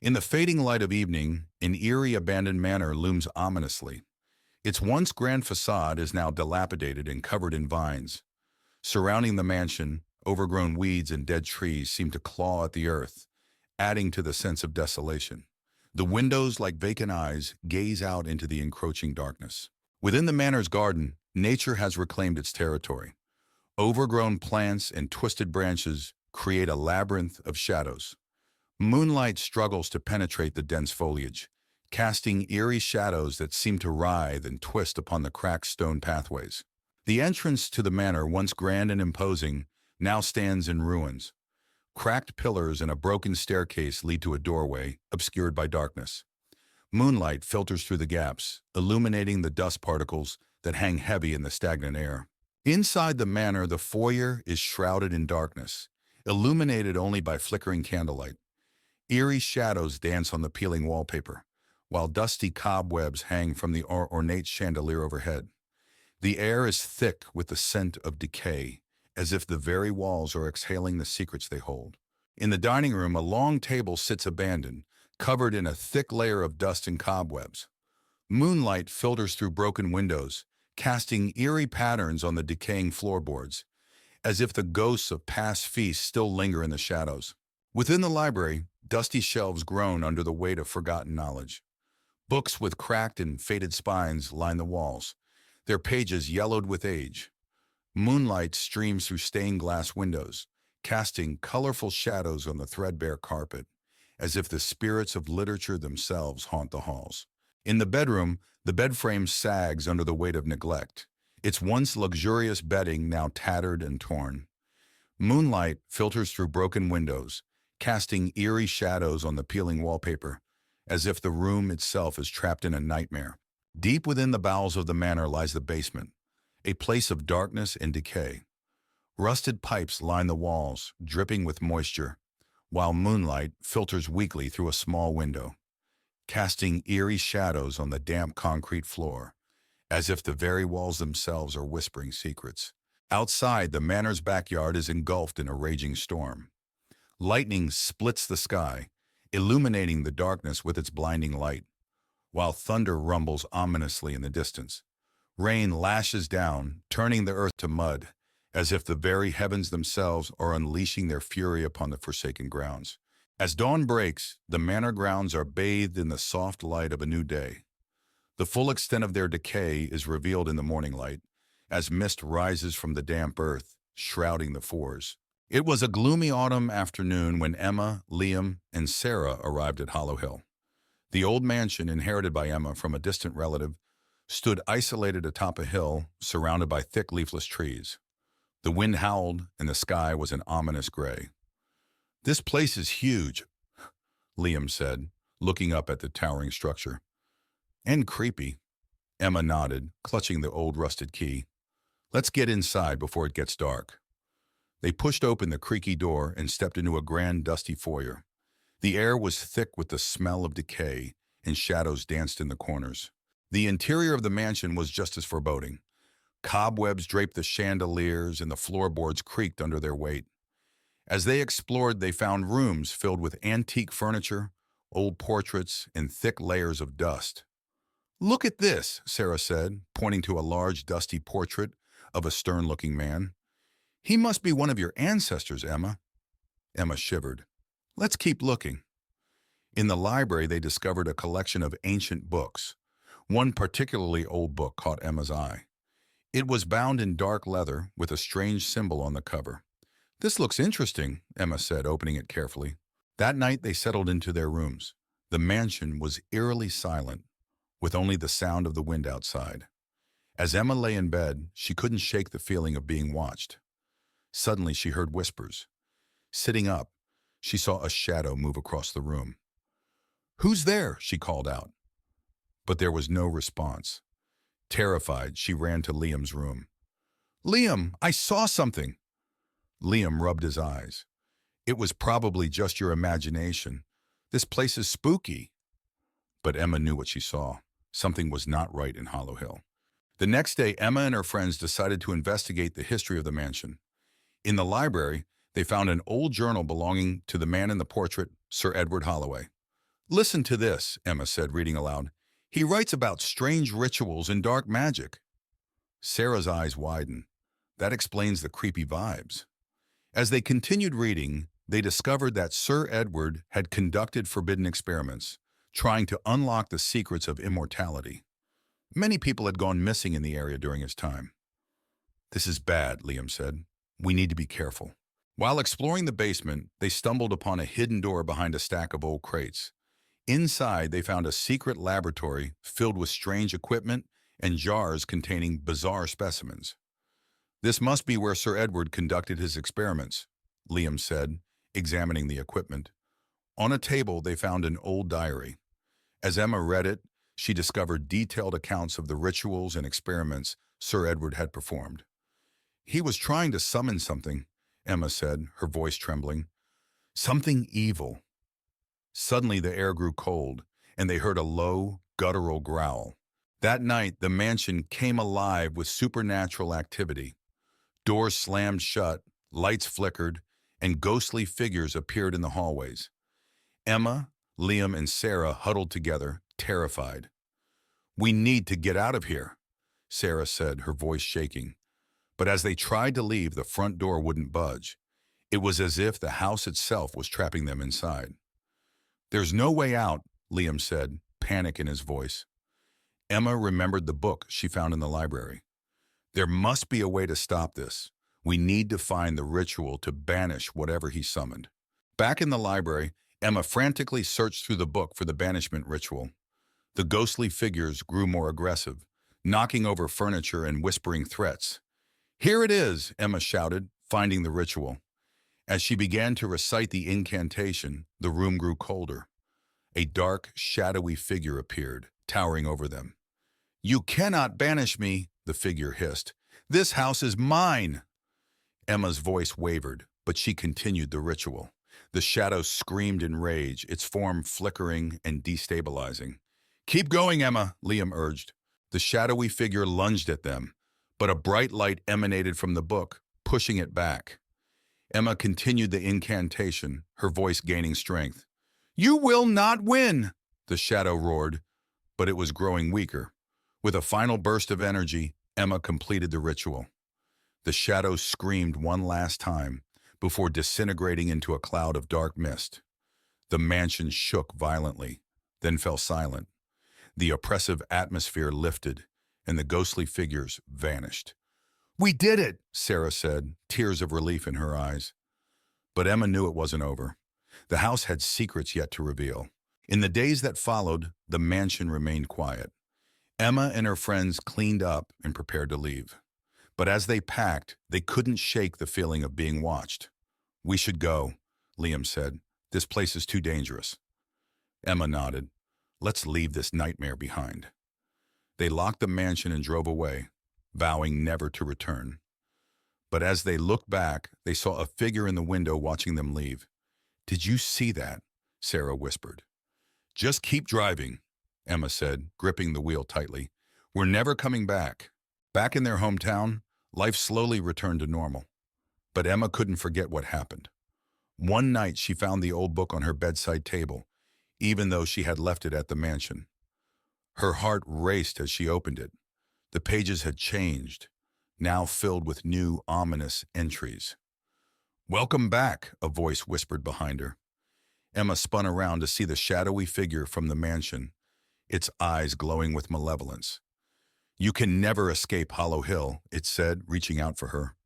In the fading light of evening, an eerie abandoned manor looms ominously. Its once grand facade is now dilapidated and covered in vines. Surrounding the mansion, overgrown weeds and dead trees seem to claw at the earth, adding to the sense of desolation. The windows, like vacant eyes, gaze out into the encroaching darkness. Within the manor's garden, nature has reclaimed its territory. Overgrown plants and twisted branches create a labyrinth of shadows. Moonlight struggles to penetrate the dense foliage, casting eerie shadows that seem to writhe and twist upon the cracked stone pathways. The entrance to the manor, once grand and imposing, now stands in ruins. Cracked pillars and a broken staircase lead to a doorway, obscured by darkness. Moonlight filters through the gaps, illuminating the dust particles that hang heavy in the stagnant air. Inside the manor, the foyer is shrouded in darkness, illuminated only by flickering candlelight. Eerie shadows dance on the peeling wallpaper, while dusty cobwebs hang from the ornate chandelier overhead. The air is thick with the scent of decay, as if the very walls are exhaling the secrets they hold. In the dining room, a long table sits abandoned, covered in a thick layer of dust and cobwebs. Moonlight filters through broken windows, casting eerie patterns on the decaying floorboards, as if the ghosts of past feasts still linger in the shadows. Within the library, dusty shelves groan under the weight of forgotten knowledge. Books with cracked and faded spines line the walls, their pages yellowed with age. Moonlight streams through stained glass windows, casting colorful shadows on the threadbare carpet, as if the spirits of literature themselves haunt the halls. In the bedroom, the bed frame sags under the weight of neglect, its once luxurious bedding now tattered and torn. Moonlight filters through broken windows, casting eerie shadows on the peeling wallpaper, as if the room itself is trapped in a nightmare. Deep within the bowels of the manor lies the basement, a place of darkness and decay. Rusted pipes line the walls, dripping with moisture, while moonlight filters weakly through a small window, casting eerie shadows on the damp concrete floor, as if the very walls themselves are whispering secrets. Outside, the manor's backyard is engulfed in a raging storm. Lightning splits the sky, illuminating the darkness with its blinding light, while thunder rumbles ominously in the distance. Rain lashes down, turning the earth to mud, as if the very heavens themselves are unleashing their fury upon the forsaken grounds. As dawn breaks, the manor grounds are bathed in the soft light of a new day. The full extent of their decay is revealed in the morning light, as mist rises from the damp earth, shrouding the fours. It was a gloomy autumn afternoon when Emma, Liam, and Sarah arrived at Hollow Hill. The old mansion, inherited by Emma from a distant relative, stood isolated atop a hill, surrounded by thick leafless trees. The wind howled, and the sky was an ominous gray. "This place is huge," Liam said, looking up at the towering structure. "And creepy," Emma nodded, clutching the old rusted key. "Let's get inside before it gets dark." They pushed open the creaky door and stepped into a grand, dusty foyer. The air was thick with the smell of decay, and shadows danced in the corners. The interior of the mansion was just as foreboding. Cobwebs draped the chandeliers, and the floorboards creaked under their weight. As they explored, they found rooms filled with antique furniture, old portraits, and thick layers of dust. "Look at this," Sarah said, pointing to a large, dusty portrait of a stern-looking man. "He must be one of your ancestors, Emma." Emma shivered. "Let's keep looking." In the library, they discovered a collection of ancient books. One particularly old book caught Emma's eye. It was bound in dark leather with a strange symbol on the cover. "This looks interesting," Emma said, opening it carefully. That night, they settled into their rooms. The mansion was eerily silent, with only the sound of the wind outside. As Emma lay in bed, she couldn't shake the feeling of being watched. Suddenly, she heard whispers. Sitting up, she saw a shadow move across the room. "Who's there?" she called out. But there was no response. Terrified, she ran to Liam's room. "Liam, I saw something!" Liam rubbed his eyes. "It was probably just your imagination. This place is spooky." But Emma knew what she saw. Something was not right in Hollow Hill. The next day, Emma and her friends decided to investigate the history of the mansion. In the library, they found an old journal belonging to the man in the portrait, Sir Edward Holloway. Listen to this, Emma said, reading aloud. He writes about strange rituals and dark magic. Sarah's eyes widened. That explains the creepy vibes. As they continued reading, they discovered that Sir Edward had conducted forbidden experiments, trying to unlock the secrets of immortality. Many people had gone missing in the area during his time. This is bad, Liam said. We need to be careful. While exploring the basement, they stumbled upon a hidden door behind a stack of old crates. Inside, they found a secret laboratory filled with strange equipment and jars containing bizarre specimens. This must be where Sir Edward conducted his experiments, Liam said, examining the equipment. On a table, they found an old diary. As Emma read it, she discovered detailed accounts of the rituals and experiments Sir Edward had performed. He was trying to summon something, Emma said, her voice trembling. Something evil. Suddenly the air grew cold, and they heard a low, guttural growl. That night, the mansion came alive with supernatural activity. Doors slammed shut, lights flickered, and ghostly figures appeared in the hallways. Emma, Liam, and Sarah huddled together, terrified. "We need to get out of here," Sarah said, her voice shaking. But as they tried to leave, the front door wouldn't budge. It was as if the house itself was trapping them inside. "There's no way out," Liam said, panic in his voice. Emma remembered the book she found in the library. "There must be a way to stop this. We need to find the ritual to banish whatever he summoned." Back in the library, Emma frantically searched through the book for the banishment ritual. The ghostly figures grew more aggressive, knocking over furniture and whispering threats. "Here it is," Emma shouted, finding the ritual. As she began to recite the incantation, the room grew colder. A dark, shadowy figure appeared, towering over them. "You cannot banish me," the figure hissed. "This house is mine." Emma's voice wavered, but she continued the ritual. The shadow screamed in rage, its form flickering and destabilizing. "Keep going, Emma," Liam urged. The shadowy figure lunged at them, but a bright light emanated from the book, pushing it back. Emma continued the incantation, her voice gaining strength. "You will not win," the shadow roared, but it was growing weaker. With a final burst of energy, Emma completed the ritual. The shadow screamed one last time before disintegrating into a cloud of dark mist. The mansion shook violently, then fell silent. The oppressive atmosphere lifted, and the ghostly figures vanished. "We did it," Sarah said, tears of relief in her eyes. But Emma knew it wasn't over. The house had secrets yet to reveal. In the days that followed, the mansion remained quiet. Emma and her friends cleaned up and prepared to leave. But as they packed, they couldn't shake the feeling of being watched. "We should go," Liam said. "This place is too dangerous." Emma nodded. "Let's leave this nightmare behind." They locked the mansion and drove away, vowing never to return. But as they looked back, they saw a figure in the window watching them leave. "Did you see that?" Sarah whispered. "Just keep driving," Emma said, gripping the wheel tightly. "We're never coming back." Back in their hometown, life slowly returned to normal. But Emma couldn't forget what happened. One night she found the old book on her bedside table, even though she had left it at the mansion. Her heart raced as she opened it. The pages had changed, now filled with new, ominous entries. "Welcome back," a voice whispered behind her. Emma spun around to see the shadowy figure from the mansion, its eyes glowing with malevolence. "You can never escape Hollow Hill," it said, reaching out for her.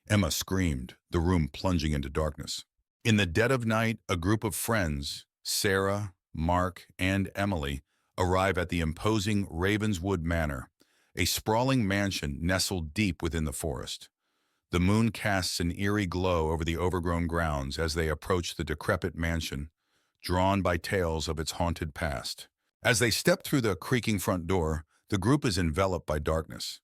Emma screamed, the room plunging into darkness. In the dead of night, a group of friends, Sarah, Mark, and Emily, arrive at the imposing Ravenswood Manor, a sprawling mansion nestled deep within the forest. The moon casts an eerie glow over the overgrown grounds as they approach the decrepit mansion, drawn by tales of its haunted past. As they step through the creaking front door, the group is enveloped by darkness.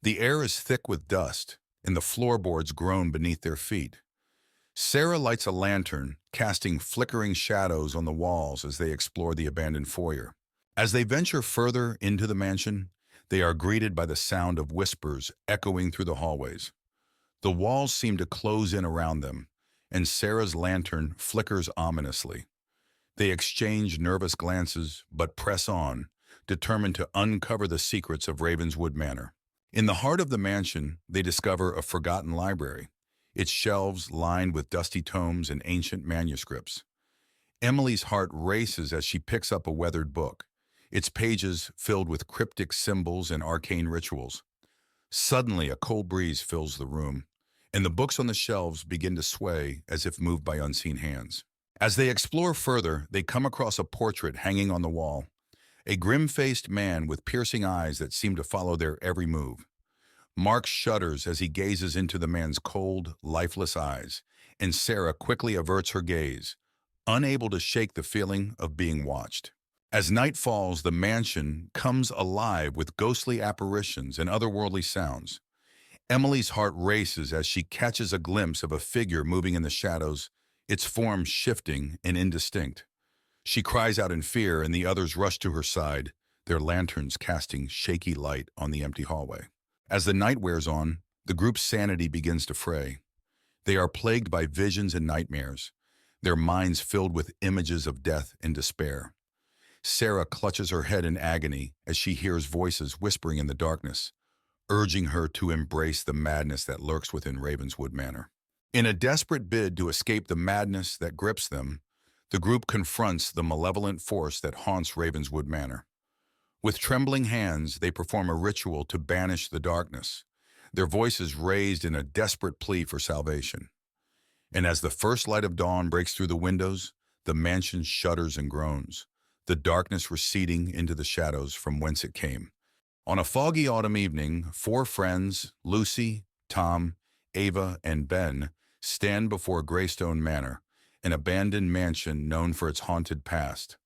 The air is thick with dust, and the floorboards groan beneath their feet. Sarah lights a lantern, casting flickering shadows on the walls as they explore the abandoned foyer. As they venture further into the mansion, they are greeted by the sound of whispers echoing through the hallways. The walls seem to close in around them, and Sarah's lantern flickers ominously. They exchange nervous glances, but press on, determined to uncover the secrets of Ravenswood Manor. In the heart of the mansion, they discover a forgotten library, its shelves lined with dusty tomes and ancient manuscripts. Emily's heart races as she picks up a weathered book, its pages filled with cryptic symbols and arcane rituals. Suddenly, a cold breeze fills the room, and the books on the shelves begin to sway as if moved by unseen hands. As they explore further, they come across a portrait hanging on the wall, a grim-faced man with piercing eyes that seem to follow their every move. Mark shudders as he gazes into the man's cold, lifeless eyes, and Sarah quickly averts her gaze, unable to shake the feeling of being watched. As night falls, the mansion comes alive with ghostly apparitions and otherworldly sounds. Emily's heart races as she catches a glimpse of a figure moving in the shadows, its form shifting and indistinct. She cries out in fear, and the others rush to her side, their lanterns casting shaky light on the empty hallway. As the night wears on, the group's sanity begins to fray. They are plagued by visions and nightmares, their minds filled with images of death and despair. Sarah clutches her head in agony as she hears voices whispering in the darkness, urging her to embrace the madness that lurks within Ravenswood Manor. In a desperate bid to escape the madness that grips them, the group confronts the malevolent force that haunts Ravenswood Manor. With trembling hands, they perform a ritual to banish the darkness, their voices raised in a desperate plea for salvation. And as the first light of dawn breaks through the windows, the mansion shudders and groans, the darkness receding into the shadows from whence it came. On a foggy autumn evening, four friends, Lucy, Tom, Ava, and Ben, stand before Greystone Manor, an abandoned mansion known for its haunted past.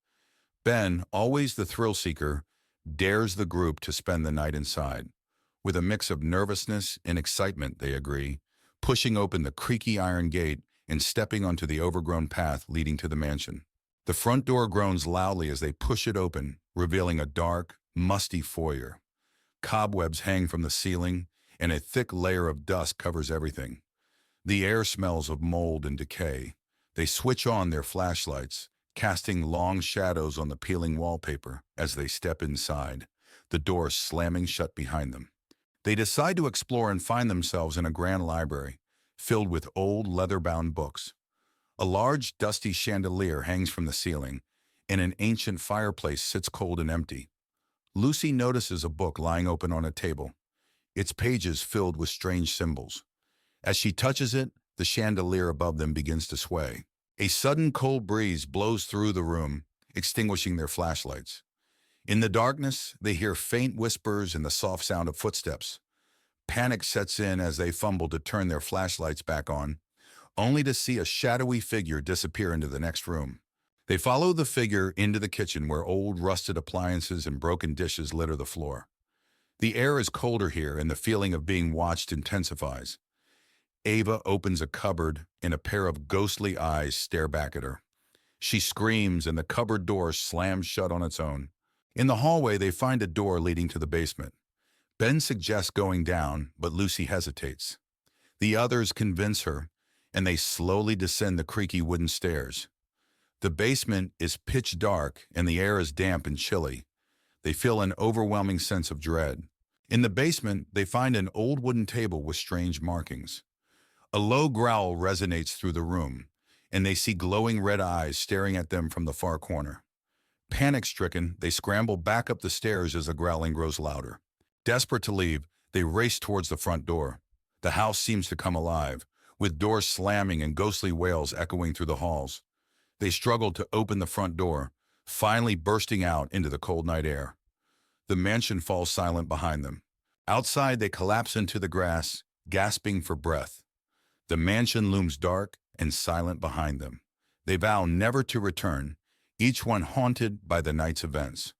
Ben, always the thrill-seeker, dares the group to spend the night inside. With a mix of nervousness and excitement, they agree, pushing open the creaky iron gate and stepping onto the overgrown path leading to the mansion. The front door groans loudly as they push it open, revealing a dark, musty foyer. Cobwebs hang from the ceiling, and a thick layer of dust covers everything. The air smells of mold and decay. They switch on their flashlights, casting long shadows on the peeling wallpaper as they step inside, the door slamming shut behind them. They decide to explore and find themselves in a grand library, filled with old leather-bound books. A large, dusty chandelier hangs from the ceiling, and an ancient fireplace sits cold and empty. Lucy notices a book lying open on a table, its pages filled with strange symbols. As she touches it, the chandelier above them begins to sway. A sudden cold breeze blows through the room, extinguishing their flashlights. In the darkness, they hear faint whispers and the soft sound of footsteps. Panic sets in as they fumble to turn their flashlights back on, only to see a shadowy figure disappear into the next room. They follow the figure into the kitchen where old rusted appliances and broken dishes litter the floor. The air is colder here and the feeling of being watched intensifies. Ava opens a cupboard and a pair of ghostly eyes stare back at her. She screams and the cupboard door slams shut on its own. In the hallway, they find a door leading to the basement. Ben suggests going down, but Lucy hesitates. The others convince her, and they slowly descend the creaky wooden stairs. The basement is pitch dark and the air is damp and chilly. They feel an overwhelming sense of dread. In the basement, they find an old wooden table with strange markings. A low growl resonates through the room, and they see glowing red eyes staring at them from the far corner. Panic-stricken, they scramble back up the stairs as the growling grows louder. Desperate to leave, they race towards the front door. The house seems to come alive, with doors slamming and ghostly wails echoing through the halls. They struggle to open the front door, finally bursting out into the cold night air. The mansion falls silent behind them. Outside, they collapse into the grass, gasping for breath. The mansion looms dark and silent behind them. They vow never to return, each one haunted by the night's events.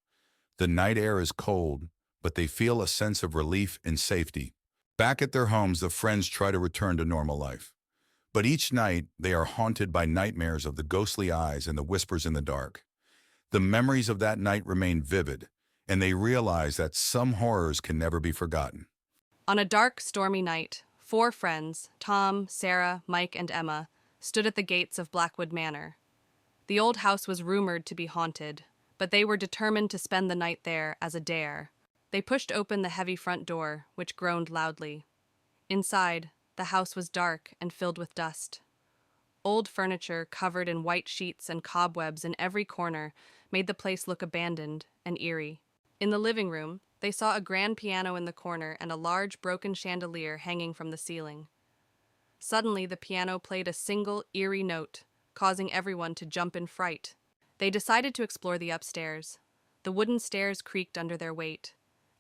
The night air is cold, but they feel a sense of relief and safety. Back at their homes, the friends try to return to normal life. But each night, they are haunted by nightmares of the ghostly eyes and the whispers in the dark. The memories of that night remain vivid, and they realize that some horrors can never be forgotten. On a dark, stormy night, four friends, Tom, Sarah, Mike, and Emma, stood at the gates of Blackwood Manor. The old house was rumored to be haunted, but they were determined to spend the night there as a dare. They pushed open the heavy front door, which groaned loudly. Inside, the house was dark and filled with dust. Old furniture covered in white sheets and cobwebs in every corner made the place look abandoned and eerie. In the living room, they saw a grand piano in the corner and a large broken chandelier hanging from the ceiling. Suddenly, the piano played a single, eerie note, causing everyone to jump in fright. They decided to explore the upstairs. The wooden stairs creaked under their weight.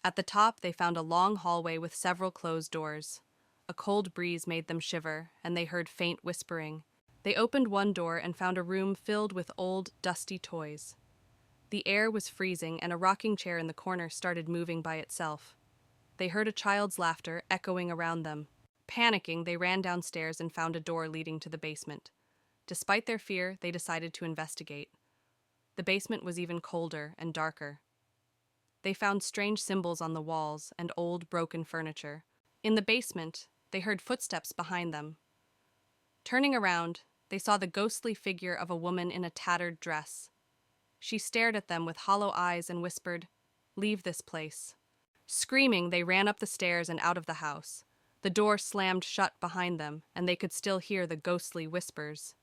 At the top, they found a long hallway with several closed doors. A cold breeze made them shiver, and they heard faint whispering. They opened one door and found a room filled with old, dusty toys. The air was freezing, and a rocking chair in the corner started moving by itself. They heard a child's laughter echoing around them. Panicking, they ran downstairs and found a door leading to the basement. Despite their fear, they decided to investigate. The basement was even colder and darker. They found strange symbols on the walls and old, broken furniture. In the basement, they heard footsteps behind them. Turning around, they saw the ghostly figure of a woman in a tattered dress. She stared at them with hollow eyes and whispered, "Leave this place." Screaming, they ran up the stairs and out of the house. The door slammed shut behind them, and they could still hear the ghostly whispers.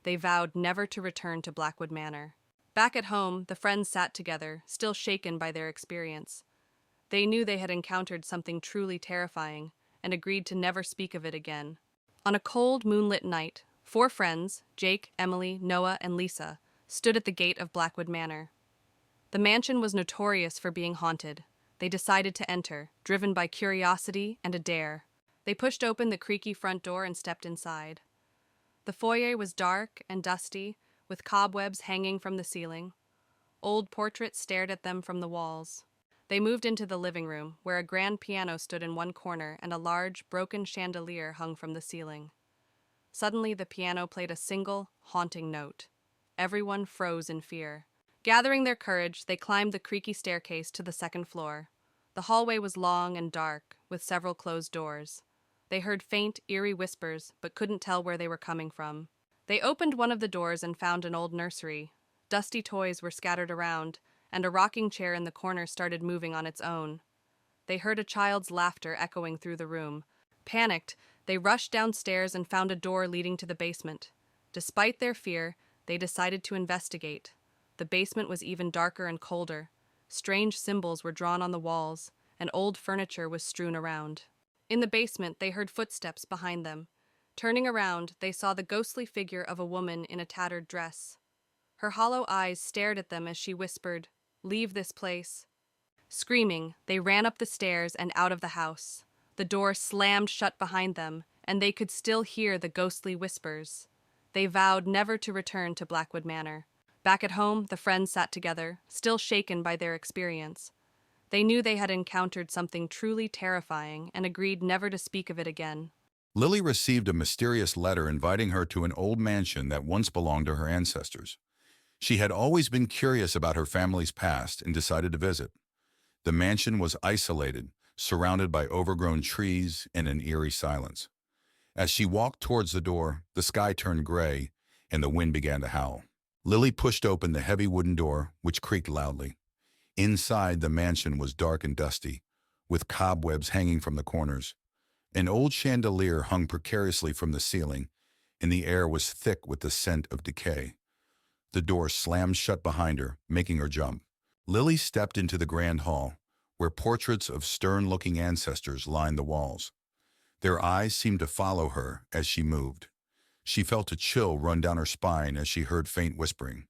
They vowed never to return to Blackwood Manor. Back at home, the friends sat together, still shaken by their experience. They knew they had encountered something truly terrifying, and agreed to never speak of it again. On a cold, moonlit night, 4 friends, Jake, Emily, Noah, and Lisa, stood at the gate of Blackwood Manor. The mansion was notorious for being haunted. They decided to enter, driven by curiosity and a dare. They pushed open the creaky front door and stepped inside. The foyer was dark and dusty, with cobwebs hanging from the ceiling. Old portraits stared at them from the walls. They moved into the living room, where a grand piano stood in one corner and a large, broken chandelier hung from the ceiling. Suddenly, the piano played a single, haunting note. Everyone froze in fear. Gathering their courage, they climbed the creaky staircase to the second floor. The hallway was long and dark, with several closed doors. They heard faint, eerie whispers, but couldn't tell where they were coming from. They opened one of the doors and found an old nursery. Dusty toys were scattered around, and a rocking chair in the corner started moving on its own. They heard a child's laughter echoing through the room. Panicked, they rushed downstairs and found a door leading to the basement. Despite their fear, they decided to investigate. The basement was even darker and colder. Strange symbols were drawn on the walls, and old furniture was strewn around. In the basement, they heard footsteps behind them. Turning around, they saw the ghostly figure of a woman in a tattered dress. Her hollow eyes stared at them as she whispered, "Leave this place." Screaming, they ran up the stairs and out of the house. The door slammed shut behind them, and they could still hear the ghostly whispers. They vowed never to return to Blackwood Manor. Back at home, the friends sat together, still shaken by their experience. They knew they had encountered something truly terrifying and agreed never to speak of it again. Lily received a mysterious letter inviting her to an old mansion that once belonged to her ancestors. She had always been curious about her family's past and decided to visit. The mansion was isolated, surrounded by overgrown trees and an eerie silence. As she walked towards the door, the sky turned gray and the wind began to howl. Lily pushed open the heavy wooden door, which creaked loudly. Inside, the mansion was dark and dusty, with cobwebs hanging from the corners. An old chandelier hung precariously from the ceiling, and the air was thick with the scent of decay. The door slammed shut behind her, making her jump. Lily stepped into the grand hall, where portraits of stern-looking ancestors lined the walls. Their eyes seemed to follow her as she moved. She felt a chill run down her spine as she heard faint whispering.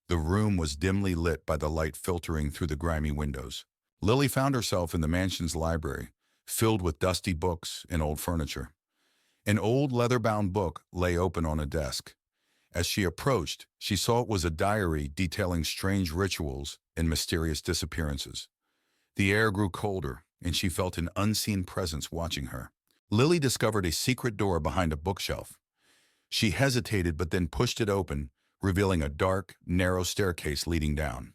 The room was dimly lit by the light filtering through the grimy windows. Lily found herself in the mansion's library, filled with dusty books and old furniture. An old leather-bound book lay open on a desk. As she approached, she saw it was a diary detailing strange rituals and mysterious disappearances. The air grew colder, and she felt an unseen presence watching her. Lily discovered a secret door behind a bookshelf. She hesitated but then pushed it open, revealing a dark, narrow staircase leading down.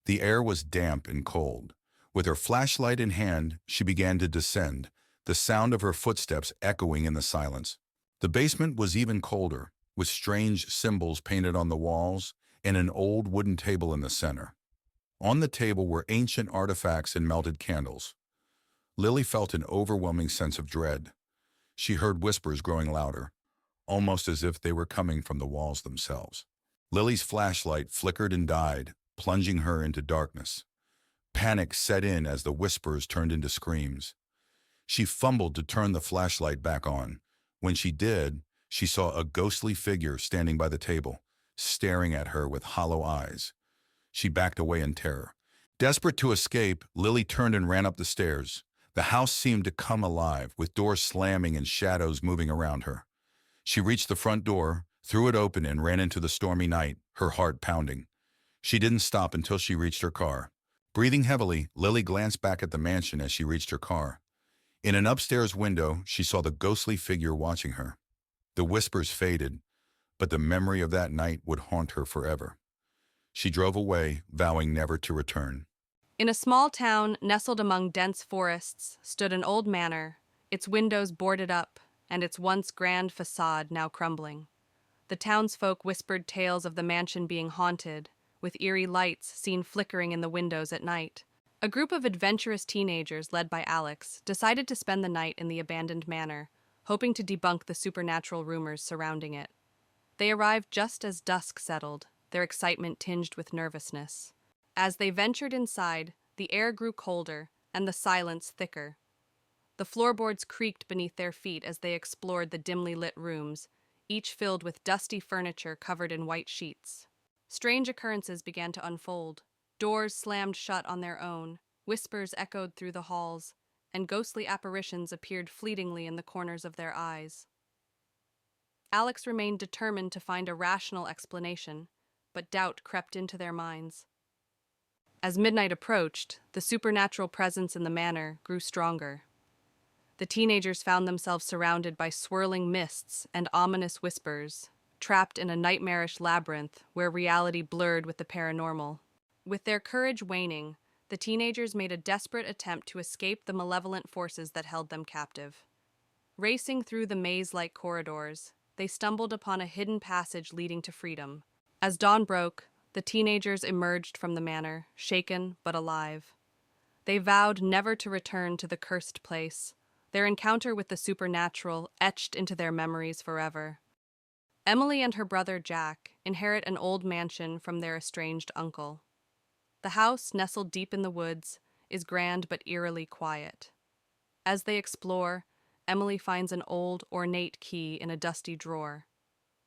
The air was damp and cold. With her flashlight in hand, she began to descend, the sound of her footsteps echoing in the silence. The basement was even colder. with strange symbols painted on the walls and an old wooden table in the center. On the table were ancient artifacts and melted candles. Lily felt an overwhelming sense of dread. She heard whispers growing louder, almost as if they were coming from the walls themselves. Lily's flashlight flickered and died, plunging her into darkness. Panic set in as the whispers turned into screams. She fumbled to turn the flashlight back on. When she did, she saw a ghostly figure standing by the table, staring at her with hollow eyes. She backed away in terror. Desperate to escape, Lily turned and ran up the stairs. The house seemed to come alive, with doors slamming and shadows moving around her. She reached the front door, threw it open, and ran into the stormy night, her heart pounding. She didn't stop until she reached her car. Breathing heavily, Lily glanced back at the mansion as she reached her car. In an upstairs window, she saw the ghostly figure watching her. The whispers faded, but the memory of that night would haunt her forever. She drove away, vowing never to return. In a small town nestled among dense forests stood an old manor, its windows boarded up and its once grand facade now crumbling. The townsfolk whispered tales of the mansion being haunted, with eerie lights seen flickering in the windows at night. A group of adventurous teenagers led by Alex decided to spend the night in the abandoned manor, hoping to debunk the supernatural rumors surrounding it. They arrived just as dusk settled, their excitement tinged with nervousness. As they ventured inside, the air grew colder and the silence thicker. The floorboards creaked beneath their feet as they explored the dimly lit rooms, each filled with dusty furniture covered in white sheets. Strange occurrences began to unfold. Doors slammed shut on their own, whispers echoed through the halls, and ghostly apparitions appeared fleetingly in the corners of their eyes. Alex remained determined to find a rational explanation, but doubt crept into their minds. As midnight approached, the supernatural presence in the manor grew stronger. The teenagers found themselves surrounded by swirling mists and ominous whispers, trapped in a nightmarish labyrinth where reality blurred with the paranormal. With their courage waning, the teenagers made a desperate attempt to escape the malevolent forces that held them captive. Racing through the maze-like corridors, they stumbled upon a hidden passage leading to freedom. As dawn broke, the teenagers emerged from the manor, shaken but alive. They vowed never to return to the cursed place, their encounter with the supernatural etched into their memories forever. Emily and her brother Jack inherit an old mansion from their estranged uncle. The house, nestled deep in the woods, is grand but eerily quiet. As they explore, Emily finds an old, ornate key in a dusty drawer.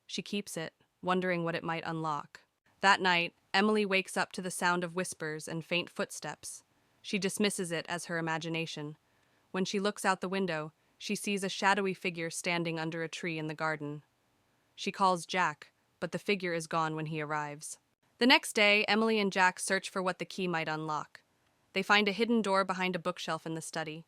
She keeps it, wondering what it might unlock. That night, Emily wakes up to the sound of whispers and faint footsteps. She dismisses it as her imagination. When she looks out the window, she sees a shadowy figure standing under a tree in the garden. She calls Jack, but the figure is gone when he arrives. The next day, Emily and Jack search for what the key might unlock. They find a hidden door behind a bookshelf in the study.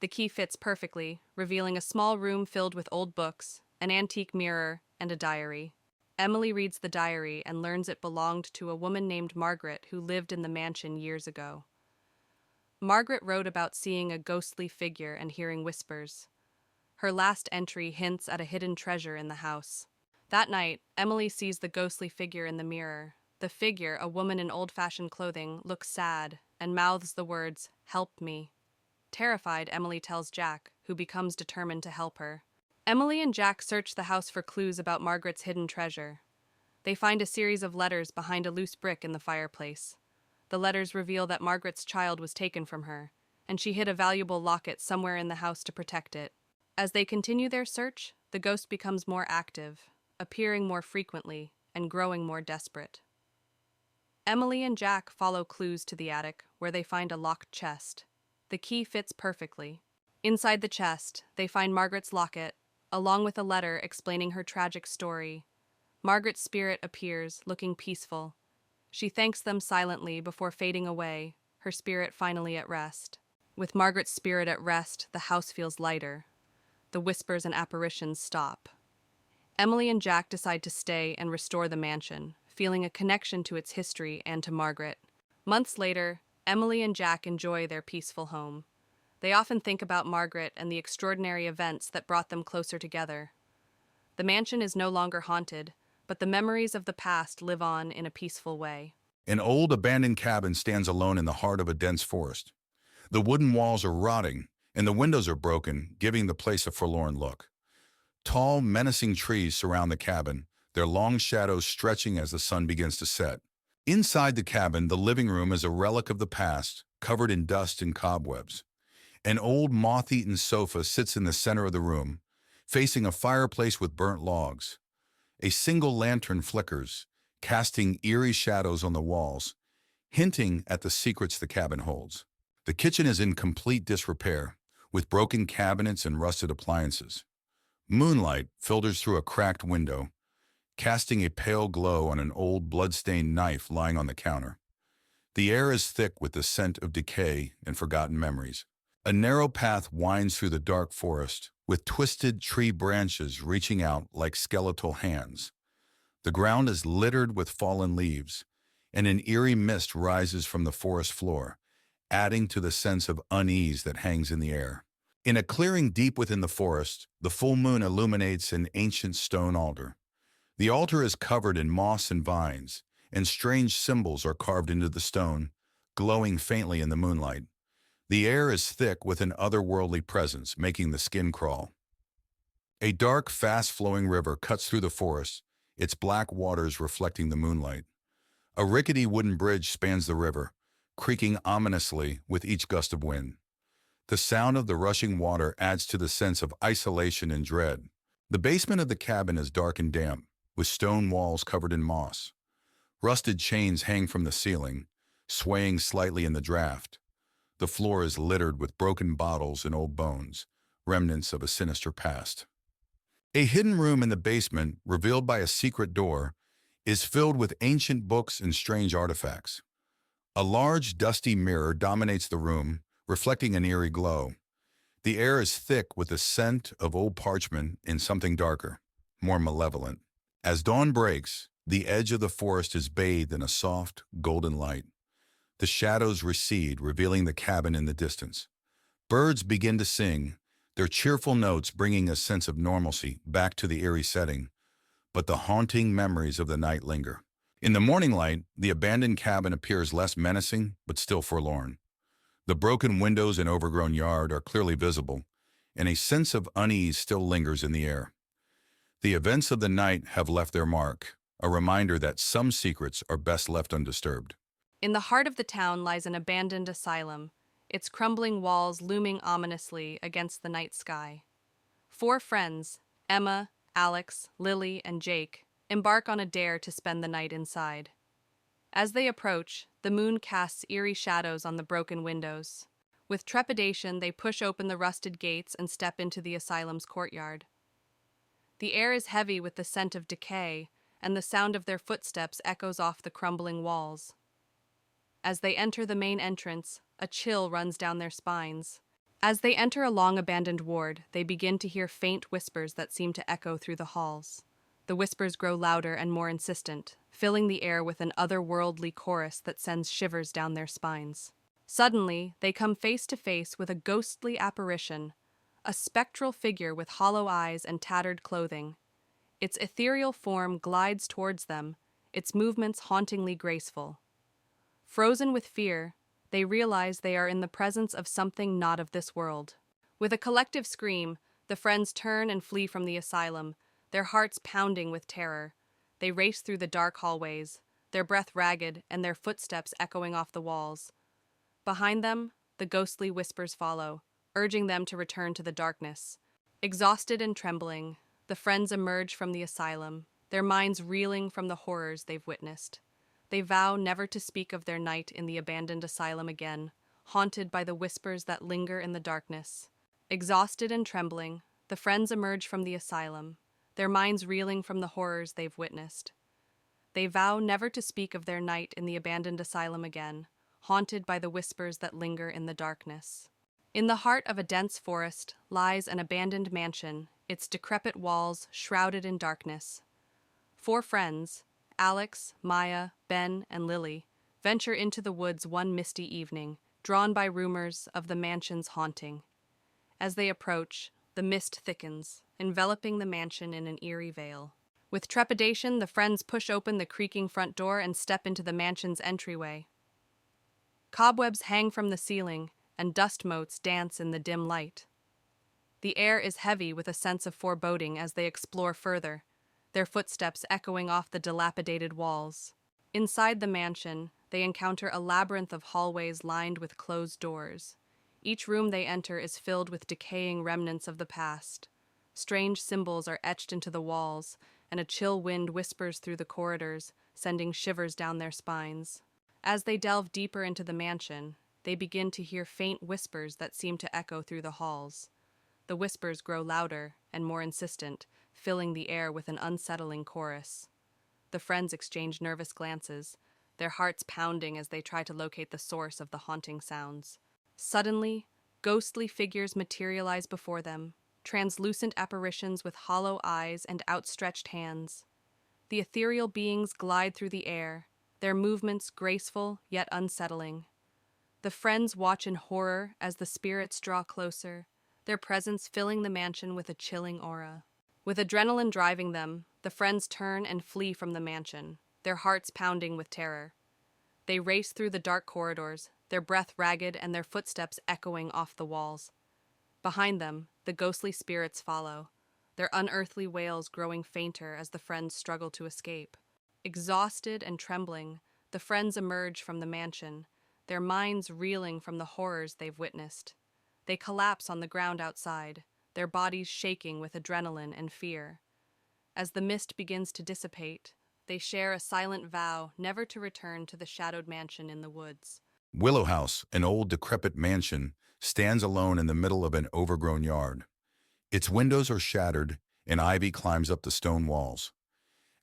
The key fits perfectly, revealing a small room filled with old books, an antique mirror, and a diary. Emily reads the diary and learns it belonged to a woman named Margaret who lived in the mansion years ago. Margaret wrote about seeing a ghostly figure and hearing whispers. Her last entry hints at a hidden treasure in the house. That night, Emily sees the ghostly figure in the mirror. The figure, a woman in old-fashioned clothing, looks sad and mouths the words, "Help me." Terrified, Emily tells Jack, who becomes determined to help her. Emily and Jack search the house for clues about Margaret's hidden treasure. They find a series of letters behind a loose brick in the fireplace. The letters reveal that Margaret's child was taken from her, and she hid a valuable locket somewhere in the house to protect it. As they continue their search, the ghost becomes more active, appearing more frequently and growing more desperate. Emily and Jack follow clues to the attic, where they find a locked chest. The key fits perfectly. Inside the chest, they find Margaret's locket, along with a letter explaining her tragic story. Margaret's spirit appears, looking peaceful. She thanks them silently before fading away, her spirit finally at rest. With Margaret's spirit at rest, the house feels lighter. The whispers and apparitions stop. Emily and Jack decide to stay and restore the mansion, feeling a connection to its history and to Margaret. Months later, Emily and Jack enjoy their peaceful home. They often think about Margaret and the extraordinary events that brought them closer together. The mansion is no longer haunted, but the memories of the past live on in a peaceful way. An old abandoned cabin stands alone in the heart of a dense forest. The wooden walls are rotting, and the windows are broken, giving the place a forlorn look. Tall, menacing trees surround the cabin, their long shadows stretching as the sun begins to set. Inside the cabin, the living room is a relic of the past, covered in dust and cobwebs. An old moth-eaten sofa sits in the center of the room, facing a fireplace with burnt logs. A single lantern flickers, casting eerie shadows on the walls, hinting at the secrets the cabin holds. The kitchen is in complete disrepair, with broken cabinets and rusted appliances. Moonlight filters through a cracked window, casting a pale glow on an old blood-stained knife lying on the counter. The air is thick with the scent of decay and forgotten memories. A narrow path winds through the dark forest, with twisted tree branches reaching out like skeletal hands. The ground is littered with fallen leaves, and an eerie mist rises from the forest floor, adding to the sense of unease that hangs in the air. In a clearing deep within the forest, the full moon illuminates an ancient stone altar. The altar is covered in moss and vines, and strange symbols are carved into the stone, glowing faintly in the moonlight. The air is thick with an otherworldly presence, making the skin crawl. A dark, fast-flowing river cuts through the forest, its black waters reflecting the moonlight. A rickety wooden bridge spans the river, creaking ominously with each gust of wind. The sound of the rushing water adds to the sense of isolation and dread. The basement of the cabin is dark and damp, with stone walls covered in moss. Rusted chains hang from the ceiling, swaying slightly in the draft. The floor is littered with broken bottles and old bones, remnants of a sinister past. A hidden room in the basement, revealed by a secret door, is filled with ancient books and strange artifacts. A large, dusty mirror dominates the room, reflecting an eerie glow. The air is thick with the scent of old parchment and something darker, more malevolent. As dawn breaks, the edge of the forest is bathed in a soft, golden light. The shadows recede, revealing the cabin in the distance. Birds begin to sing, their cheerful notes bringing a sense of normalcy back to the eerie setting, but the haunting memories of the night linger. In the morning light, the abandoned cabin appears less menacing, but still forlorn. The broken windows and overgrown yard are clearly visible, and a sense of unease still lingers in the air. The events of the night have left their mark, a reminder that some secrets are best left undisturbed. In the heart of the town lies an abandoned asylum, its crumbling walls looming ominously against the night sky. 4 friends, Emma, Alex, Lily, and Jake, embark on a dare to spend the night inside. As they approach, the moon casts eerie shadows on the broken windows. With trepidation, they push open the rusted gates and step into the asylum's courtyard. The air is heavy with the scent of decay, and the sound of their footsteps echoes off the crumbling walls. As they enter the main entrance, a chill runs down their spines. As they enter a long-abandoned ward, they begin to hear faint whispers that seem to echo through the halls. The whispers grow louder and more insistent, filling the air with an otherworldly chorus that sends shivers down their spines. Suddenly, they come face to face with a ghostly apparition, a spectral figure with hollow eyes and tattered clothing. Its ethereal form glides towards them, its movements hauntingly graceful. Frozen with fear, they realize they are in the presence of something not of this world. With a collective scream, the friends turn and flee from the asylum, their hearts pounding with terror. They race through the dark hallways, their breath ragged and their footsteps echoing off the walls. Behind them, the ghostly whispers follow, urging them to return to the darkness. Exhausted and trembling, the friends emerge from the asylum, their minds reeling from the horrors they've witnessed. They vow never to speak of their night in the abandoned asylum again, haunted by the whispers that linger in the darkness. Exhausted and trembling, the friends emerge from the asylum, their minds reeling from the horrors they've witnessed. They vow never to speak of their night in the abandoned asylum again, haunted by the whispers that linger in the darkness. In the heart of a dense forest lies an abandoned mansion, its decrepit walls shrouded in darkness. 4 friends, Alex, Maya, Ben, and Lily, venture into the woods one misty evening, drawn by rumors of the mansion's haunting. As they approach, the mist thickens, enveloping the mansion in an eerie veil. With trepidation, the friends push open the creaking front door and step into the mansion's entryway. Cobwebs hang from the ceiling, and dust motes dance in the dim light. The air is heavy with a sense of foreboding as they explore further, their footsteps echoing off the dilapidated walls. Inside the mansion, they encounter a labyrinth of hallways lined with closed doors. Each room they enter is filled with decaying remnants of the past. Strange symbols are etched into the walls, and a chill wind whispers through the corridors, sending shivers down their spines. As they delve deeper into the mansion, they begin to hear faint whispers that seem to echo through the halls. The whispers grow louder and more insistent, filling the air with an unsettling chorus. The friends exchange nervous glances, their hearts pounding as they try to locate the source of the haunting sounds. Suddenly, ghostly figures materialize before them, translucent apparitions with hollow eyes and outstretched hands. The ethereal beings glide through the air, their movements graceful yet unsettling. The friends watch in horror as the spirits draw closer, their presence filling the mansion with a chilling aura. With adrenaline driving them, the friends turn and flee from the mansion, their hearts pounding with terror. They race through the dark corridors, their breath ragged and their footsteps echoing off the walls. Behind them, the ghostly spirits follow, their unearthly wails growing fainter as the friends struggle to escape. Exhausted and trembling, the friends emerge from the mansion, their minds reeling from the horrors they've witnessed. They collapse on the ground outside, their bodies shaking with adrenaline and fear. As the mist begins to dissipate, they share a silent vow never to return to the shadowed mansion in the woods. Willow House, an old decrepit mansion, stands alone in the middle of an overgrown yard. Its windows are shattered, and ivy climbs up the stone walls.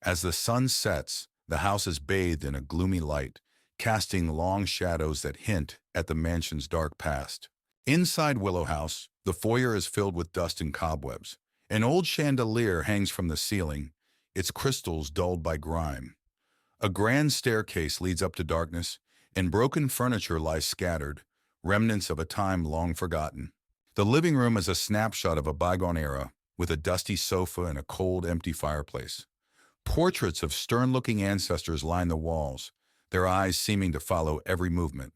As the sun sets, the house is bathed in a gloomy light, casting long shadows that hint at the mansion's dark past. Inside Willow House, the foyer is filled with dust and cobwebs. An old chandelier hangs from the ceiling, its crystals dulled by grime. A grand staircase leads up to darkness, and broken furniture lies scattered, remnants of a time long forgotten. The living room is a snapshot of a bygone era, with a dusty sofa and a cold, empty fireplace. Portraits of stern-looking ancestors line the walls, their eyes seeming to follow every movement.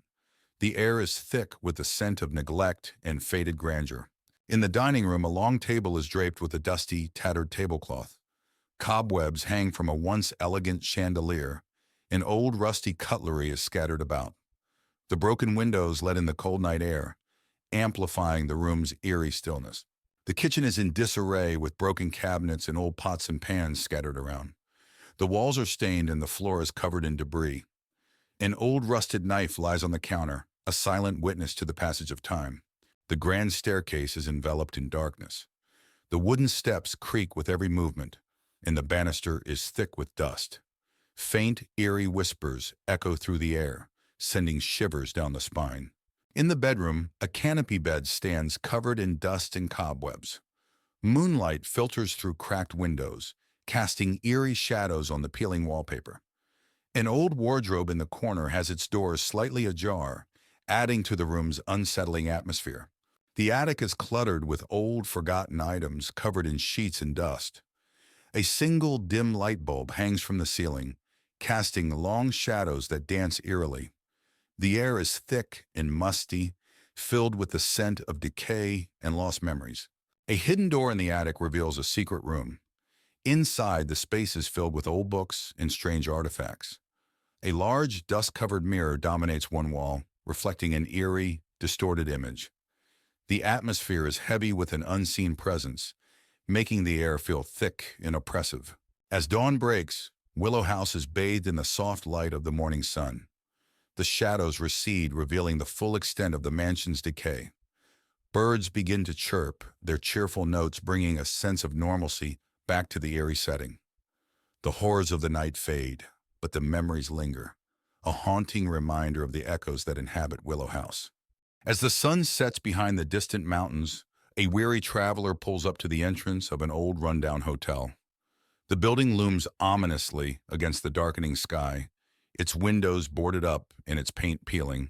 The air is thick with the scent of neglect and faded grandeur. In the dining room, a long table is draped with a dusty, tattered tablecloth. Cobwebs hang from a once elegant chandelier, and old rusty cutlery is scattered about. The broken windows let in the cold night air, amplifying the room's eerie stillness. The kitchen is in disarray with broken cabinets and old pots and pans scattered around. The walls are stained and the floor is covered in debris. An old rusted knife lies on the counter, a silent witness to the passage of time. The grand staircase is enveloped in darkness. The wooden steps creak with every movement, and the banister is thick with dust. Faint, eerie whispers echo through the air, sending shivers down the spine. In the bedroom, a canopy bed stands covered in dust and cobwebs. Moonlight filters through cracked windows, casting eerie shadows on the peeling wallpaper. An old wardrobe in the corner has its doors slightly ajar, adding to the room's unsettling atmosphere. The attic is cluttered with old, forgotten items covered in sheets and dust. A single dim light bulb hangs from the ceiling, casting long shadows that dance eerily. The air is thick and musty, filled with the scent of decay and lost memories. A hidden door in the attic reveals a secret room. Inside, the space is filled with old books and strange artifacts. A large, dust-covered mirror dominates one wall, reflecting an eerie, distorted image. The atmosphere is heavy with an unseen presence, making the air feel thick and oppressive. As dawn breaks, Willow House is bathed in the soft light of the morning sun. The shadows recede, revealing the full extent of the mansion's decay. Birds begin to chirp, their cheerful notes bringing a sense of normalcy back to the eerie setting. The horrors of the night fade, but the memories linger, a haunting reminder of the echoes that inhabit Willow House. As the sun sets behind the distant mountains, a weary traveler pulls up to the entrance of an old rundown hotel. The building looms ominously against the darkening sky, its windows boarded up and its paint peeling.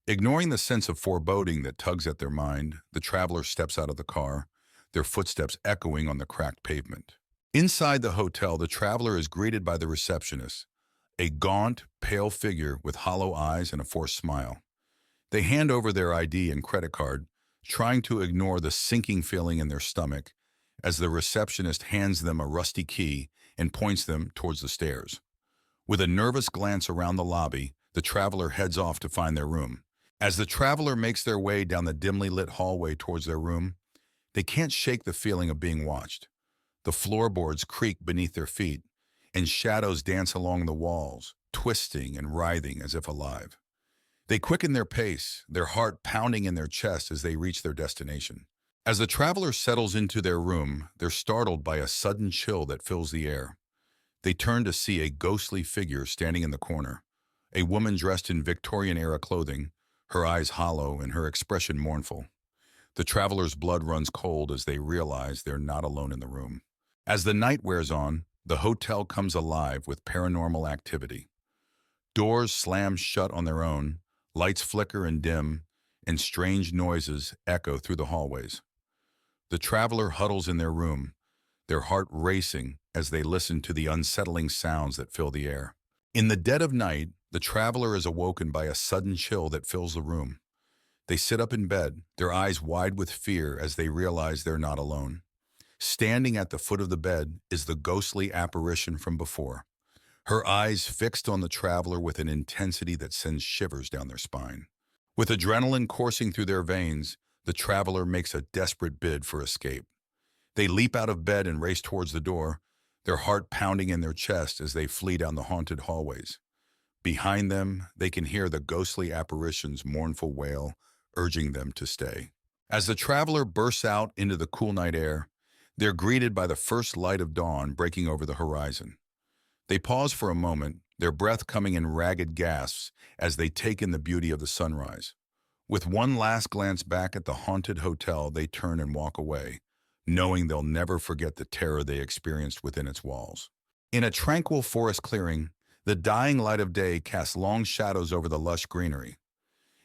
Ignoring the sense of foreboding that tugs at their mind, the traveler steps out of the car, their footsteps echoing on the cracked pavement. Inside the hotel, the traveler is greeted by the receptionist, a gaunt, pale figure with hollow eyes and a forced smile. They hand over their ID and credit card, trying to ignore the sinking feeling in their stomach as the receptionist hands them a rusty key and points them towards the stairs. With a nervous glance around the lobby, the traveler heads off to find their room. As the traveler makes their way down the dimly lit hallway towards their room, they can't shake the feeling of being watched. The floorboards creak beneath their feet, and shadows dance along the walls, twisting and writhing as if alive. They quicken their pace, their heart pounding in their chest as they reach their destination. As the traveler settles into their room, they're startled by a sudden chill that fills the air. They turn to see a ghostly figure standing in the corner, a woman dressed in Victorian-era clothing, her eyes hollow and her expression mournful. The traveler's blood runs cold as they realize they're not alone in the room. As the night wears on, the hotel comes alive with paranormal activity. Doors slam shut on their own, lights flicker and dim, and strange noises echo through the hallways. The traveler huddles in their room, their heart racing as they listen to the unsettling sounds that fill the air. In the dead of night, the traveler is awoken by a sudden chill that fills the room. They sit up in bed, their eyes wide with fear as they realize they're not alone. Standing at the foot of the bed is the ghostly apparition from before, her eyes fixed on the traveler with an intensity that sends shivers down their spine. With adrenaline coursing through their veins, the traveler makes a desperate bid for escape. They leap out of bed and race towards the door, their heart pounding in their chest as they flee down the haunted hallways. Behind them, they can hear the ghostly apparition's mournful wail, urging them to stay. As the traveler bursts out into the cool night air, they're greeted by the first light of dawn breaking over the horizon. They pause for a moment, their breath coming in ragged gasps as they take in the beauty of the sunrise. With one last glance back at the haunted hotel, they turn and walk away, knowing they'll never forget the terror they experienced within its walls. In a tranquil forest clearing, the dying light of day casts long shadows over the lush greenery.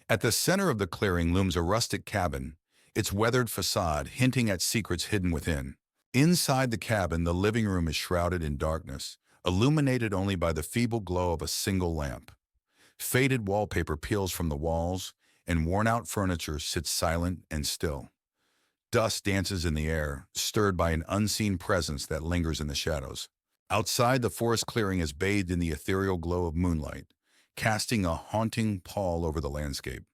At the center of the clearing looms a rustic cabin, its weathered facade hinting at secrets hidden within. Inside the cabin, the living room is shrouded in darkness, illuminated only by the feeble glow of a single lamp. Faded wallpaper peels from the walls, and worn-out furniture sits silent and still. Dust dances in the air, stirred by an unseen presence that lingers in the shadows. Outside, the forest clearing is bathed in the ethereal glow of moonlight, casting a haunting pall over the landscape.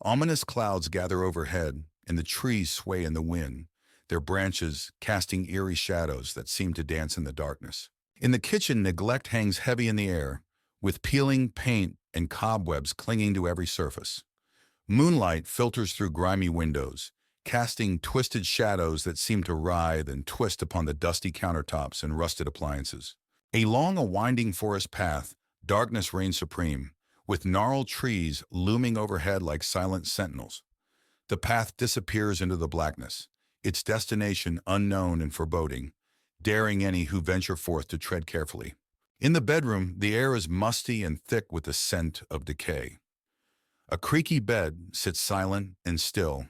Ominous clouds gather overhead, and the trees sway in the wind, their branches casting eerie shadows that seem to dance in the darkness. In the kitchen, neglect hangs heavy in the air, with peeling paint and cobwebs clinging to every surface. Moonlight filters through grimy windows, casting twisted shadows that seem to writhe and twist upon the dusty countertops and rusted appliances. Along a winding forest path, darkness reigns supreme, with gnarled trees looming overhead like silent sentinels. The path disappears into the blackness, its destination unknown and foreboding, daring any who venture forth to tread carefully. In the bedroom, the air is musty and thick with the scent of decay. A creaky bed sits silent and still,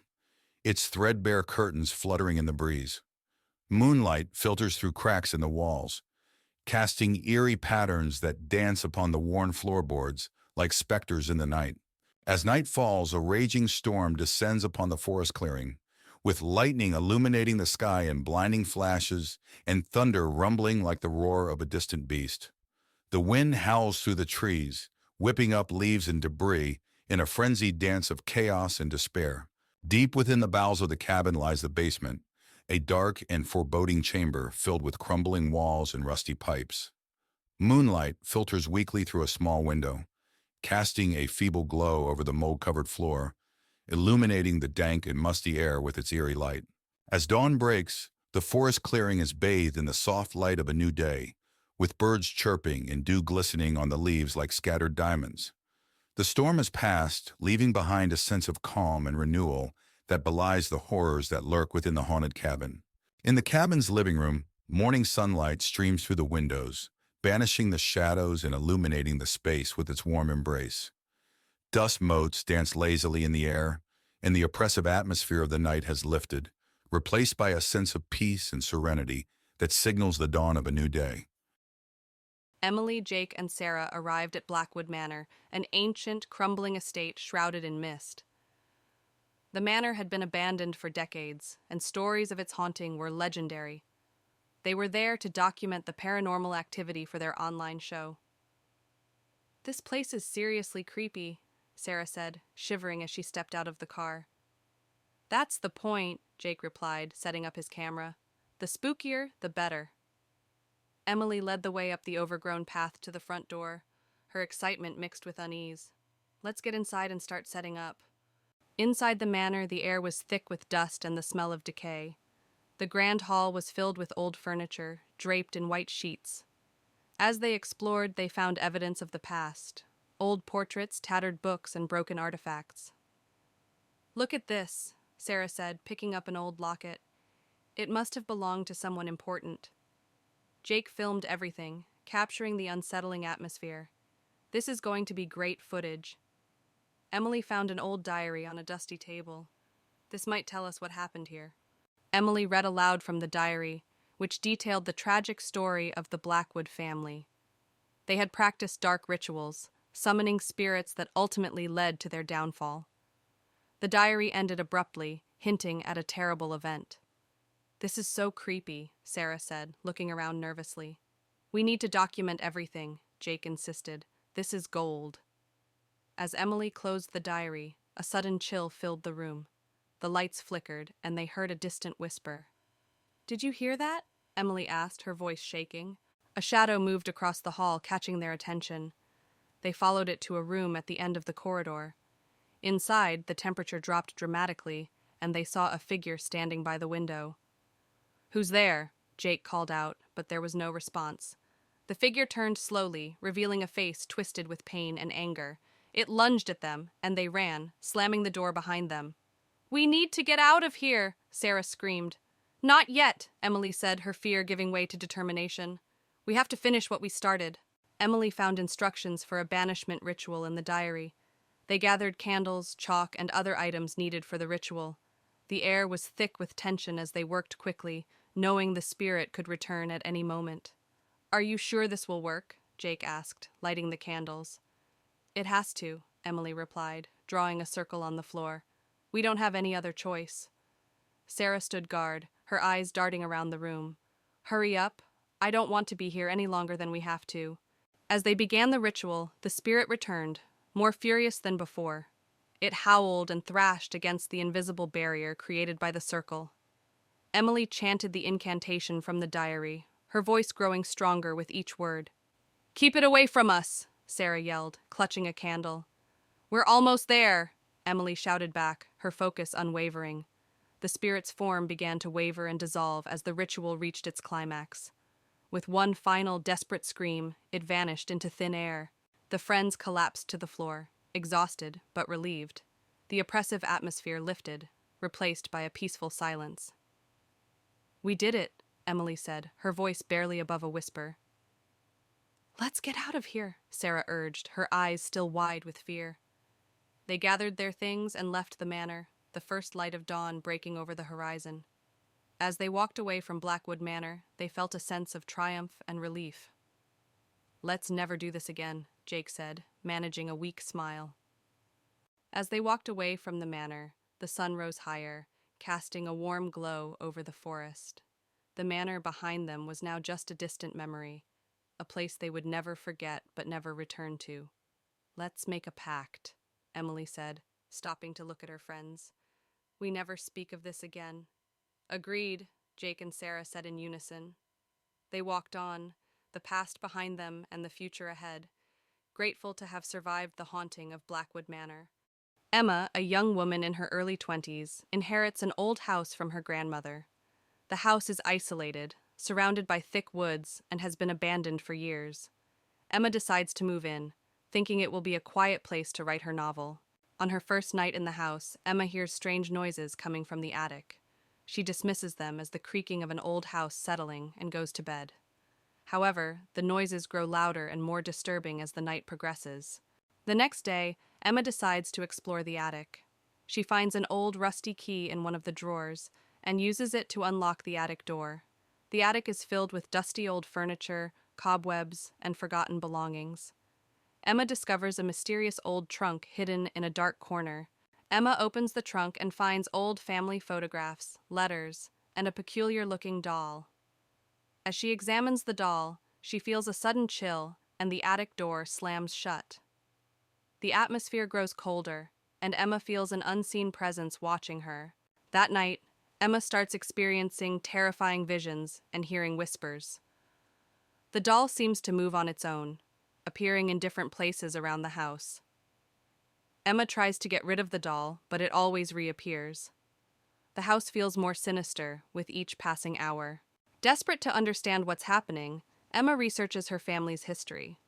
its threadbare curtains fluttering in the breeze. Moonlight filters through cracks in the walls, casting eerie patterns that dance upon the worn floorboards like specters in the night. As night falls, a raging storm descends upon the forest clearing, with lightning illuminating the sky in blinding flashes and thunder rumbling like the roar of a distant beast. The wind howls through the trees, whipping up leaves and debris in a frenzied dance of chaos and despair. Deep within the bowels of the cabin lies the basement, a dark and foreboding chamber filled with crumbling walls and rusty pipes. Moonlight filters weakly through a small window, casting a feeble glow over the mold-covered floor, illuminating the dank and musty air with its eerie light. As dawn breaks, the forest clearing is bathed in the soft light of a new day, with birds chirping and dew glistening on the leaves like scattered diamonds. The storm has passed, leaving behind a sense of calm and renewal that belies the horrors that lurk within the haunted cabin. In the cabin's living room, morning sunlight streams through the windows, banishing the shadows and illuminating the space with its warm embrace. Dust motes dance lazily in the air, and the oppressive atmosphere of the night has lifted, replaced by a sense of peace and serenity that signals the dawn of a new day. Emily, Jake, and Sarah arrived at Blackwood Manor, an ancient, crumbling estate shrouded in mist. The manor had been abandoned for decades, and stories of its haunting were legendary. They were there to document the paranormal activity for their online show. "This place is seriously creepy," Sarah said, shivering as she stepped out of the car. "That's the point," Jake replied, setting up his camera. "The spookier, the better." Emily led the way up the overgrown path to the front door, her excitement mixed with unease. "Let's get inside and start setting up." Inside the manor, the air was thick with dust and the smell of decay. The grand hall was filled with old furniture, draped in white sheets. As they explored, they found evidence of the past: old portraits, tattered books, and broken artifacts. "Look at this," Sarah said, picking up an old locket. "It must have belonged to someone important." Jake filmed everything, capturing the unsettling atmosphere. "This is going to be great footage." Emily found an old diary on a dusty table. "This might tell us what happened here." Emily read aloud from the diary, which detailed the tragic story of the Blackwood family. They had practiced dark rituals, summoning spirits that ultimately led to their downfall. The diary ended abruptly, hinting at a terrible event. "This is so creepy," Sarah said, looking around nervously. "We need to document everything," Jake insisted. "This is gold." As Emily closed the diary, a sudden chill filled the room. The lights flickered, and they heard a distant whisper. "Did you hear that?" Emily asked, her voice shaking. A shadow moved across the hall, catching their attention. They followed it to a room at the end of the corridor. Inside, the temperature dropped dramatically, and they saw a figure standing by the window. "Who's there?" Jake called out, but there was no response. The figure turned slowly, revealing a face twisted with pain and anger. It lunged at them, and they ran, slamming the door behind them. "We need to get out of here," Sarah screamed. "Not yet," Emily said, her fear giving way to determination. "We have to finish what we started." Emily found instructions for a banishment ritual in the diary. They gathered candles, chalk, and other items needed for the ritual. The air was thick with tension as they worked quickly, knowing the spirit could return at any moment. "Are you sure this will work?" Jake asked, lighting the candles. "It has to," Emily replied, drawing a circle on the floor. "We don't have any other choice." Sarah stood guard, her eyes darting around the room. "Hurry up. I don't want to be here any longer than we have to." As they began the ritual, the spirit returned, more furious than before. It howled and thrashed against the invisible barrier created by the circle. Emily chanted the incantation from the diary, her voice growing stronger with each word. "Keep it away from us," Sarah yelled, clutching a candle. "We're almost there," Emily shouted back, her focus unwavering. The spirit's form began to waver and dissolve as the ritual reached its climax. With one final desperate scream, it vanished into thin air. The friends collapsed to the floor, exhausted but relieved. The oppressive atmosphere lifted, replaced by a peaceful silence. "We did it," Emily said, her voice barely above a whisper. "Let's get out of here," Sarah urged, her eyes still wide with fear. They gathered their things and left the manor, the first light of dawn breaking over the horizon. As they walked away from Blackwood Manor, they felt a sense of triumph and relief. "Let's never do this again," Jake said, managing a weak smile. As they walked away from the manor, the sun rose higher, casting a warm glow over the forest. The manor behind them was now just a distant memory, a place they would never forget but never return to. "Let's make a pact," Emily said, stopping to look at her friends. "We never speak of this again." "Agreed," Jake and Sarah said in unison. They walked on, the past behind them and the future ahead, grateful to have survived the haunting of Blackwood Manor. Emma, a young woman in her early 20s, inherits an old house from her grandmother. The house is isolated, surrounded by thick woods, and has been abandoned for years. Emma decides to move in, thinking it will be a quiet place to write her novel. On her first night in the house, Emma hears strange noises coming from the attic. She dismisses them as the creaking of an old house settling and goes to bed. However, the noises grow louder and more disturbing as the night progresses. The next day, Emma decides to explore the attic. She finds an old rusty key in one of the drawers and uses it to unlock the attic door. The attic is filled with dusty old furniture, cobwebs, and forgotten belongings. Emma discovers a mysterious old trunk hidden in a dark corner. Emma opens the trunk and finds old family photographs, letters, and a peculiar-looking doll. As she examines the doll, she feels a sudden chill, and the attic door slams shut. The atmosphere grows colder, and Emma feels an unseen presence watching her. That night, Emma starts experiencing terrifying visions and hearing whispers. The doll seems to move on its own, appearing in different places around the house. Emma tries to get rid of the doll, but it always reappears. The house feels more sinister with each passing hour. Desperate to understand what's happening, Emma researches her family's history.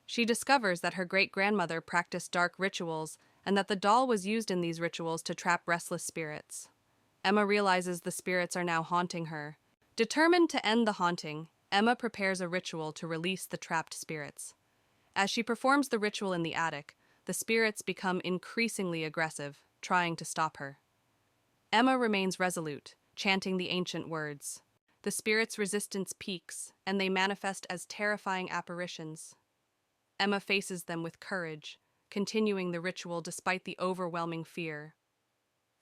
She discovers that her great-grandmother practiced dark rituals and that the doll was used in these rituals to trap restless spirits. Emma realizes the spirits are now haunting her. Determined to end the haunting, Emma prepares a ritual to release the trapped spirits. As she performs the ritual in the attic, the spirits become increasingly aggressive, trying to stop her. Emma remains resolute, chanting the ancient words. The spirits' resistance peaks, and they manifest as terrifying apparitions. Emma faces them with courage, continuing the ritual despite the overwhelming fear.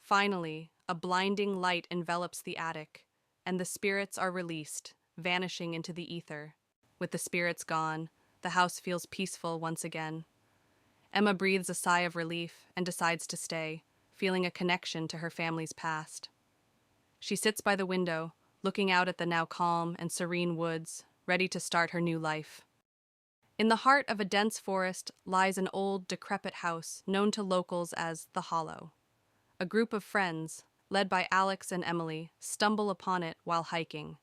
Finally, a blinding light envelops the attic, and the spirits are released, vanishing into the ether. With the spirits gone, the house feels peaceful once again. Emma breathes a sigh of relief and decides to stay, feeling a connection to her family's past. She sits by the window, looking out at the now calm and serene woods, ready to start her new life. In the heart of a dense forest lies an old, decrepit house known to locals as the Hollow. A group of friends, led by Alex and Emily, stumble upon it while hiking.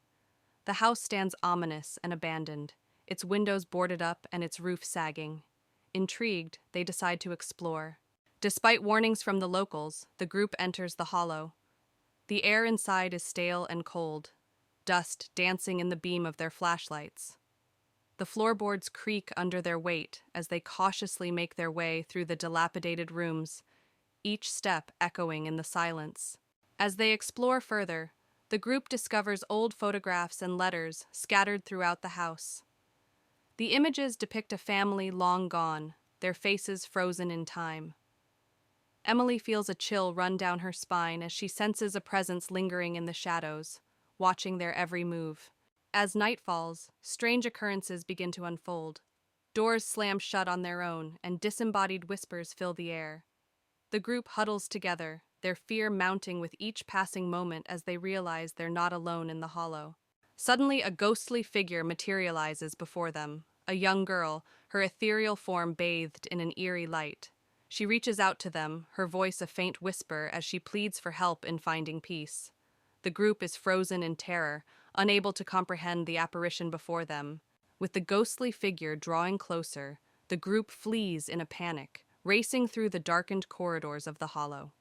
The house stands ominous and abandoned, its windows boarded up and its roof sagging. Intrigued, they decide to explore. Despite warnings from the locals, the group enters the Hollow. The air inside is stale and cold, dust dancing in the beam of their flashlights. The floorboards creak under their weight as they cautiously make their way through the dilapidated rooms, each step echoing in the silence. As they explore further, the group discovers old photographs and letters scattered throughout the house. The images depict a family long gone, their faces frozen in time. Emily feels a chill run down her spine as she senses a presence lingering in the shadows, watching their every move. As night falls, strange occurrences begin to unfold. Doors slam shut on their own, and disembodied whispers fill the air. The group huddles together, their fear mounting with each passing moment as they realize they're not alone in the Hollow. Suddenly, a ghostly figure materializes before them, a young girl, her ethereal form bathed in an eerie light. She reaches out to them, her voice a faint whisper as she pleads for help in finding peace. The group is frozen in terror, unable to comprehend the apparition before them. With the ghostly figure drawing closer, the group flees in a panic, racing through the darkened corridors of the Hollow.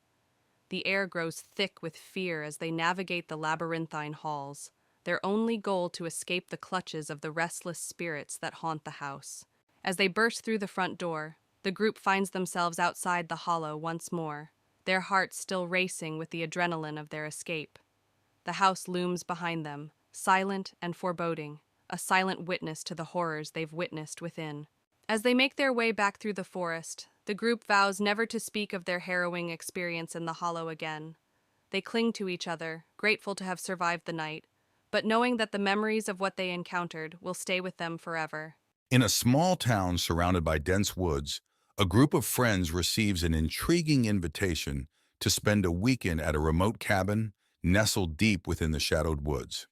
The air grows thick with fear as they navigate the labyrinthine halls, their only goal to escape the clutches of the restless spirits that haunt the house. As they burst through the front door, the group finds themselves outside the Hollow once more, their hearts still racing with the adrenaline of their escape. The house looms behind them, silent and foreboding, a silent witness to the horrors they've witnessed within. As they make their way back through the forest, the group vows never to speak of their harrowing experience in the Hollow again. They cling to each other, grateful to have survived the night, but knowing that the memories of what they encountered will stay with them forever. In a small town surrounded by dense woods, a group of friends receives an intriguing invitation to spend a weekend at a remote cabin nestled deep within the shadowed woods.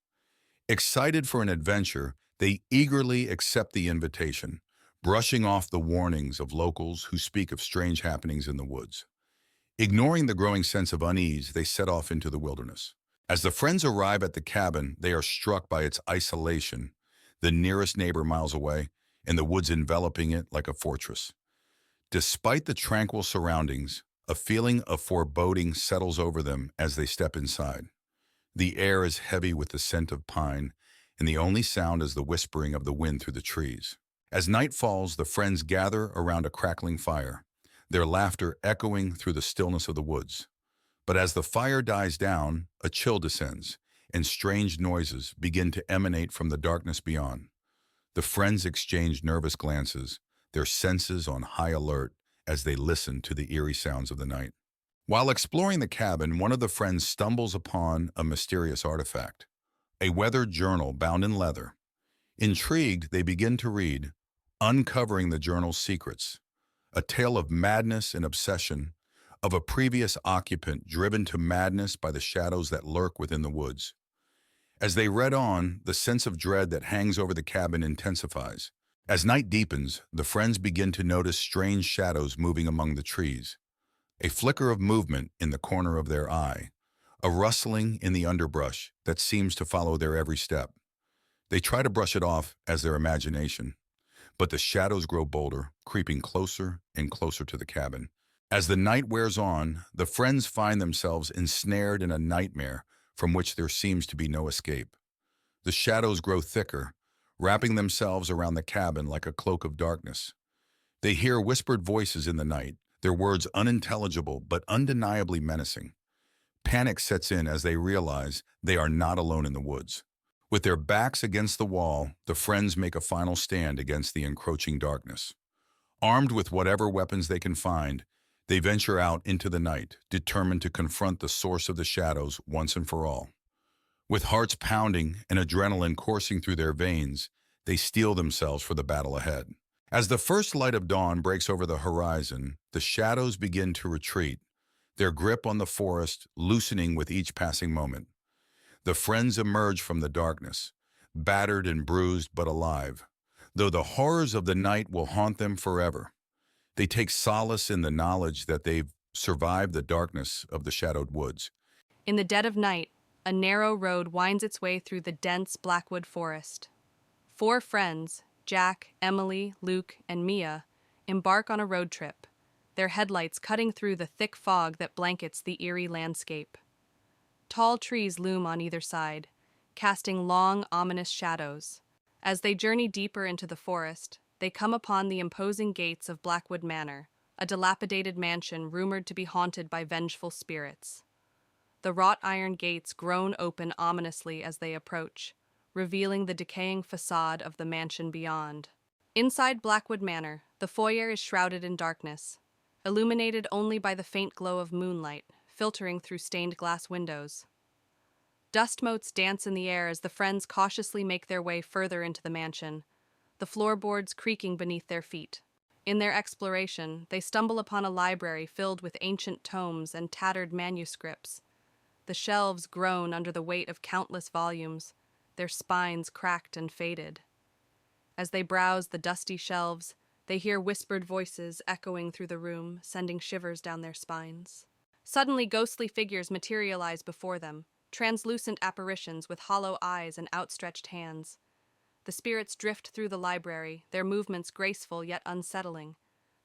Excited for an adventure, they eagerly accept the invitation, brushing off the warnings of locals who speak of strange happenings in the woods. Ignoring the growing sense of unease, they set off into the wilderness. As the friends arrive at the cabin, they are struck by its isolation, the nearest neighbor miles away, and the woods enveloping it like a fortress. Despite the tranquil surroundings, a feeling of foreboding settles over them as they step inside. The air is heavy with the scent of pine, and the only sound is the whispering of the wind through the trees. As night falls, the friends gather around a crackling fire, their laughter echoing through the stillness of the woods. But as the fire dies down, a chill descends, and strange noises begin to emanate from the darkness beyond. The friends exchange nervous glances, their senses on high alert as they listen to the eerie sounds of the night. While exploring the cabin, one of the friends stumbles upon a mysterious artifact, a weathered journal bound in leather. Intrigued, they begin to read, uncovering the journal's secrets, a tale of madness and obsession, of a previous occupant driven to madness by the shadows that lurk within the woods. As they read on, the sense of dread that hangs over the cabin intensifies. As night deepens, the friends begin to notice strange shadows moving among the trees, a flicker of movement in the corner of their eye, a rustling in the underbrush that seems to follow their every step. They try to brush it off as their imagination, but the shadows grow bolder, creeping closer and closer to the cabin. As the night wears on, the friends find themselves ensnared in a nightmare from which there seems to be no escape. The shadows grow thicker, wrapping themselves around the cabin like a cloak of darkness. They hear whispered voices in the night, their words unintelligible but undeniably menacing. Panic sets in as they realize they are not alone in the woods. With their backs against the wall, the friends make a final stand against the encroaching darkness. Armed with whatever weapons they can find, they venture out into the night, determined to confront the source of the shadows once and for all. With hearts pounding and adrenaline coursing through their veins, they steel themselves for the battle ahead. As the first light of dawn breaks over the horizon, the shadows begin to retreat, their grip on the forest loosening with each passing moment. The friends emerge from the darkness, battered and bruised but alive, though the horrors of the night will haunt them forever. They take solace in the knowledge that they've survived the darkness of the shadowed woods. In the dead of night, a narrow road winds its way through the dense blackwood forest. 4 friends, Jack, Emily, Luke, and Mia, embark on a road trip, their headlights cutting through the thick fog that blankets the eerie landscape. Tall trees loom on either side, casting long, ominous shadows. As they journey deeper into the forest, they come upon the imposing gates of Blackwood Manor, a dilapidated mansion rumored to be haunted by vengeful spirits. The wrought iron gates groan open ominously as they approach, revealing the decaying facade of the mansion beyond. Inside Blackwood Manor, the foyer is shrouded in darkness, illuminated only by the faint glow of moonlight filtering through stained glass windows. Dust motes dance in the air as the friends cautiously make their way further into the mansion, the floorboards creaking beneath their feet. In their exploration, they stumble upon a library filled with ancient tomes and tattered manuscripts. The shelves groan under the weight of countless volumes, their spines cracked and faded. As they browse the dusty shelves, they hear whispered voices echoing through the room, sending shivers down their spines. Suddenly, ghostly figures materialize before them, translucent apparitions with hollow eyes and outstretched hands. The spirits drift through the library, their movements graceful yet unsettling.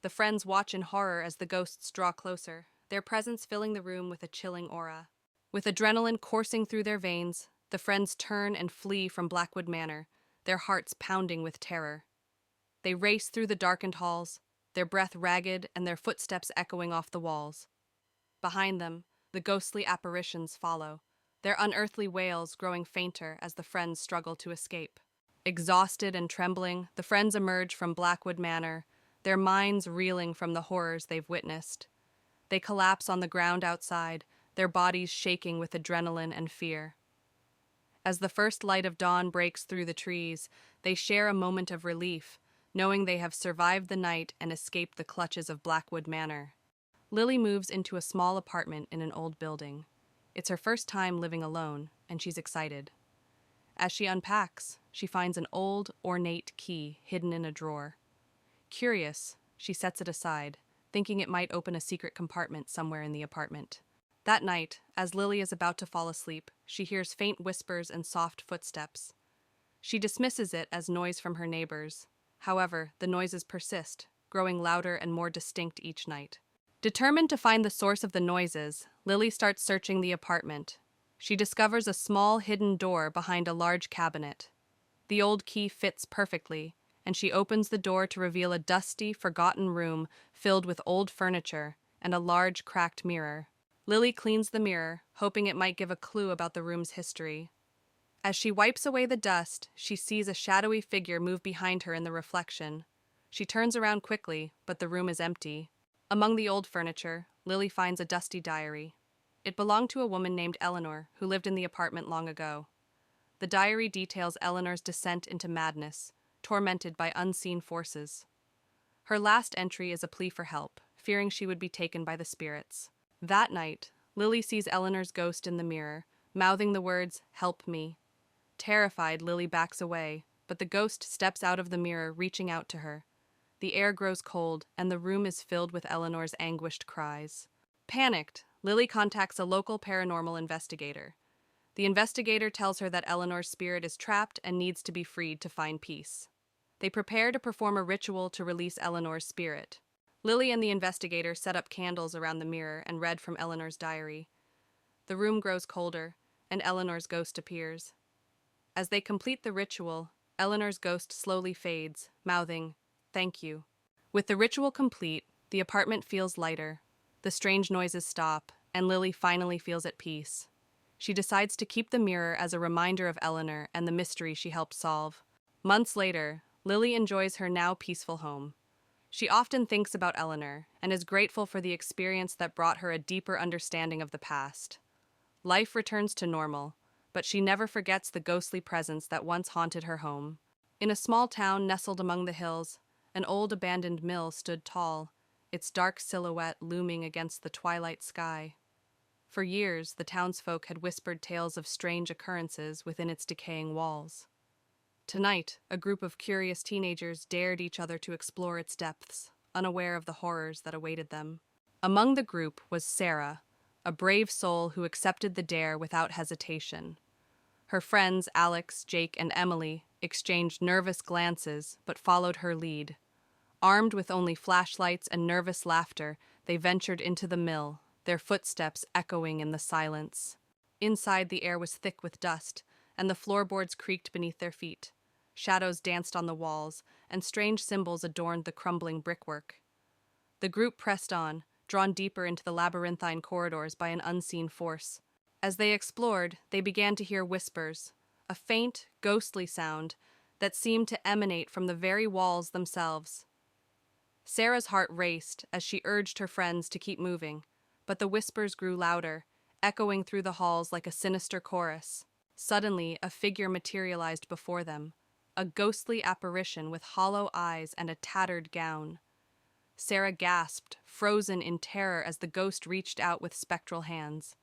The friends watch in horror as the ghosts draw closer, their presence filling the room with a chilling aura. With adrenaline coursing through their veins, the friends turn and flee from Blackwood Manor, their hearts pounding with terror. They race through the darkened halls, their breath ragged and their footsteps echoing off the walls. Behind them, the ghostly apparitions follow, their unearthly wails growing fainter as the friends struggle to escape. Exhausted and trembling, the friends emerge from Blackwood Manor, their minds reeling from the horrors they've witnessed. They collapse on the ground outside, their bodies shaking with adrenaline and fear. As the first light of dawn breaks through the trees, they share a moment of relief, knowing they have survived the night and escaped the clutches of Blackwood Manor. Lily moves into a small apartment in an old building. It's her first time living alone, and she's excited. As she unpacks, she finds an old, ornate key hidden in a drawer. Curious, she sets it aside, thinking it might open a secret compartment somewhere in the apartment. That night, as Lily is about to fall asleep, she hears faint whispers and soft footsteps. She dismisses it as noise from her neighbors. However, the noises persist, growing louder and more distinct each night. Determined to find the source of the noises, Lily starts searching the apartment. She discovers a small hidden door behind a large cabinet. The old key fits perfectly, and she opens the door to reveal a dusty, forgotten room filled with old furniture and a large, cracked mirror. Lily cleans the mirror, hoping it might give a clue about the room's history. As she wipes away the dust, she sees a shadowy figure move behind her in the reflection. She turns around quickly, but the room is empty. Among the old furniture, Lily finds a dusty diary. It belonged to a woman named Eleanor, who lived in the apartment long ago. The diary details Eleanor's descent into madness, tormented by unseen forces. Her last entry is a plea for help, fearing she would be taken by the spirits. That night, Lily sees Eleanor's ghost in the mirror, mouthing the words, "Help me." Terrified, Lily backs away, but the ghost steps out of the mirror, reaching out to her. The air grows cold, and the room is filled with Eleanor's anguished cries. Panicked, Lily contacts a local paranormal investigator. The investigator tells her that Eleanor's spirit is trapped and needs to be freed to find peace. They prepare to perform a ritual to release Eleanor's spirit. Lily and the investigator set up candles around the mirror and read from Eleanor's diary. The room grows colder, and Eleanor's ghost appears. As they complete the ritual, Eleanor's ghost slowly fades, mouthing, "Thank you." With the ritual complete, the apartment feels lighter. The strange noises stop, and Lily finally feels at peace. She decides to keep the mirror as a reminder of Eleanor and the mystery she helped solve. Months later, Lily enjoys her now peaceful home. She often thinks about Eleanor and is grateful for the experience that brought her a deeper understanding of the past. Life returns to normal, but she never forgets the ghostly presence that once haunted her home. In a small town nestled among the hills, an old abandoned mill stood tall, its dark silhouette looming against the twilight sky. For years, the townsfolk had whispered tales of strange occurrences within its decaying walls. Tonight, a group of curious teenagers dared each other to explore its depths, unaware of the horrors that awaited them. Among the group was Sarah, a brave soul who accepted the dare without hesitation. Her friends, Alex, Jake, and Emily, exchanged nervous glances but followed her lead. Armed with only flashlights and nervous laughter, they ventured into the mill, their footsteps echoing in the silence. Inside, the air was thick with dust, and the floorboards creaked beneath their feet. Shadows danced on the walls, and strange symbols adorned the crumbling brickwork. The group pressed on, drawn deeper into the labyrinthine corridors by an unseen force. As they explored, they began to hear whispers, a faint, ghostly sound that seemed to emanate from the very walls themselves. Sarah's heart raced as she urged her friends to keep moving, but the whispers grew louder, echoing through the halls like a sinister chorus. Suddenly, a figure materialized before them, a ghostly apparition with hollow eyes and a tattered gown. Sarah gasped, frozen in terror as the ghost reached out with spectral hands.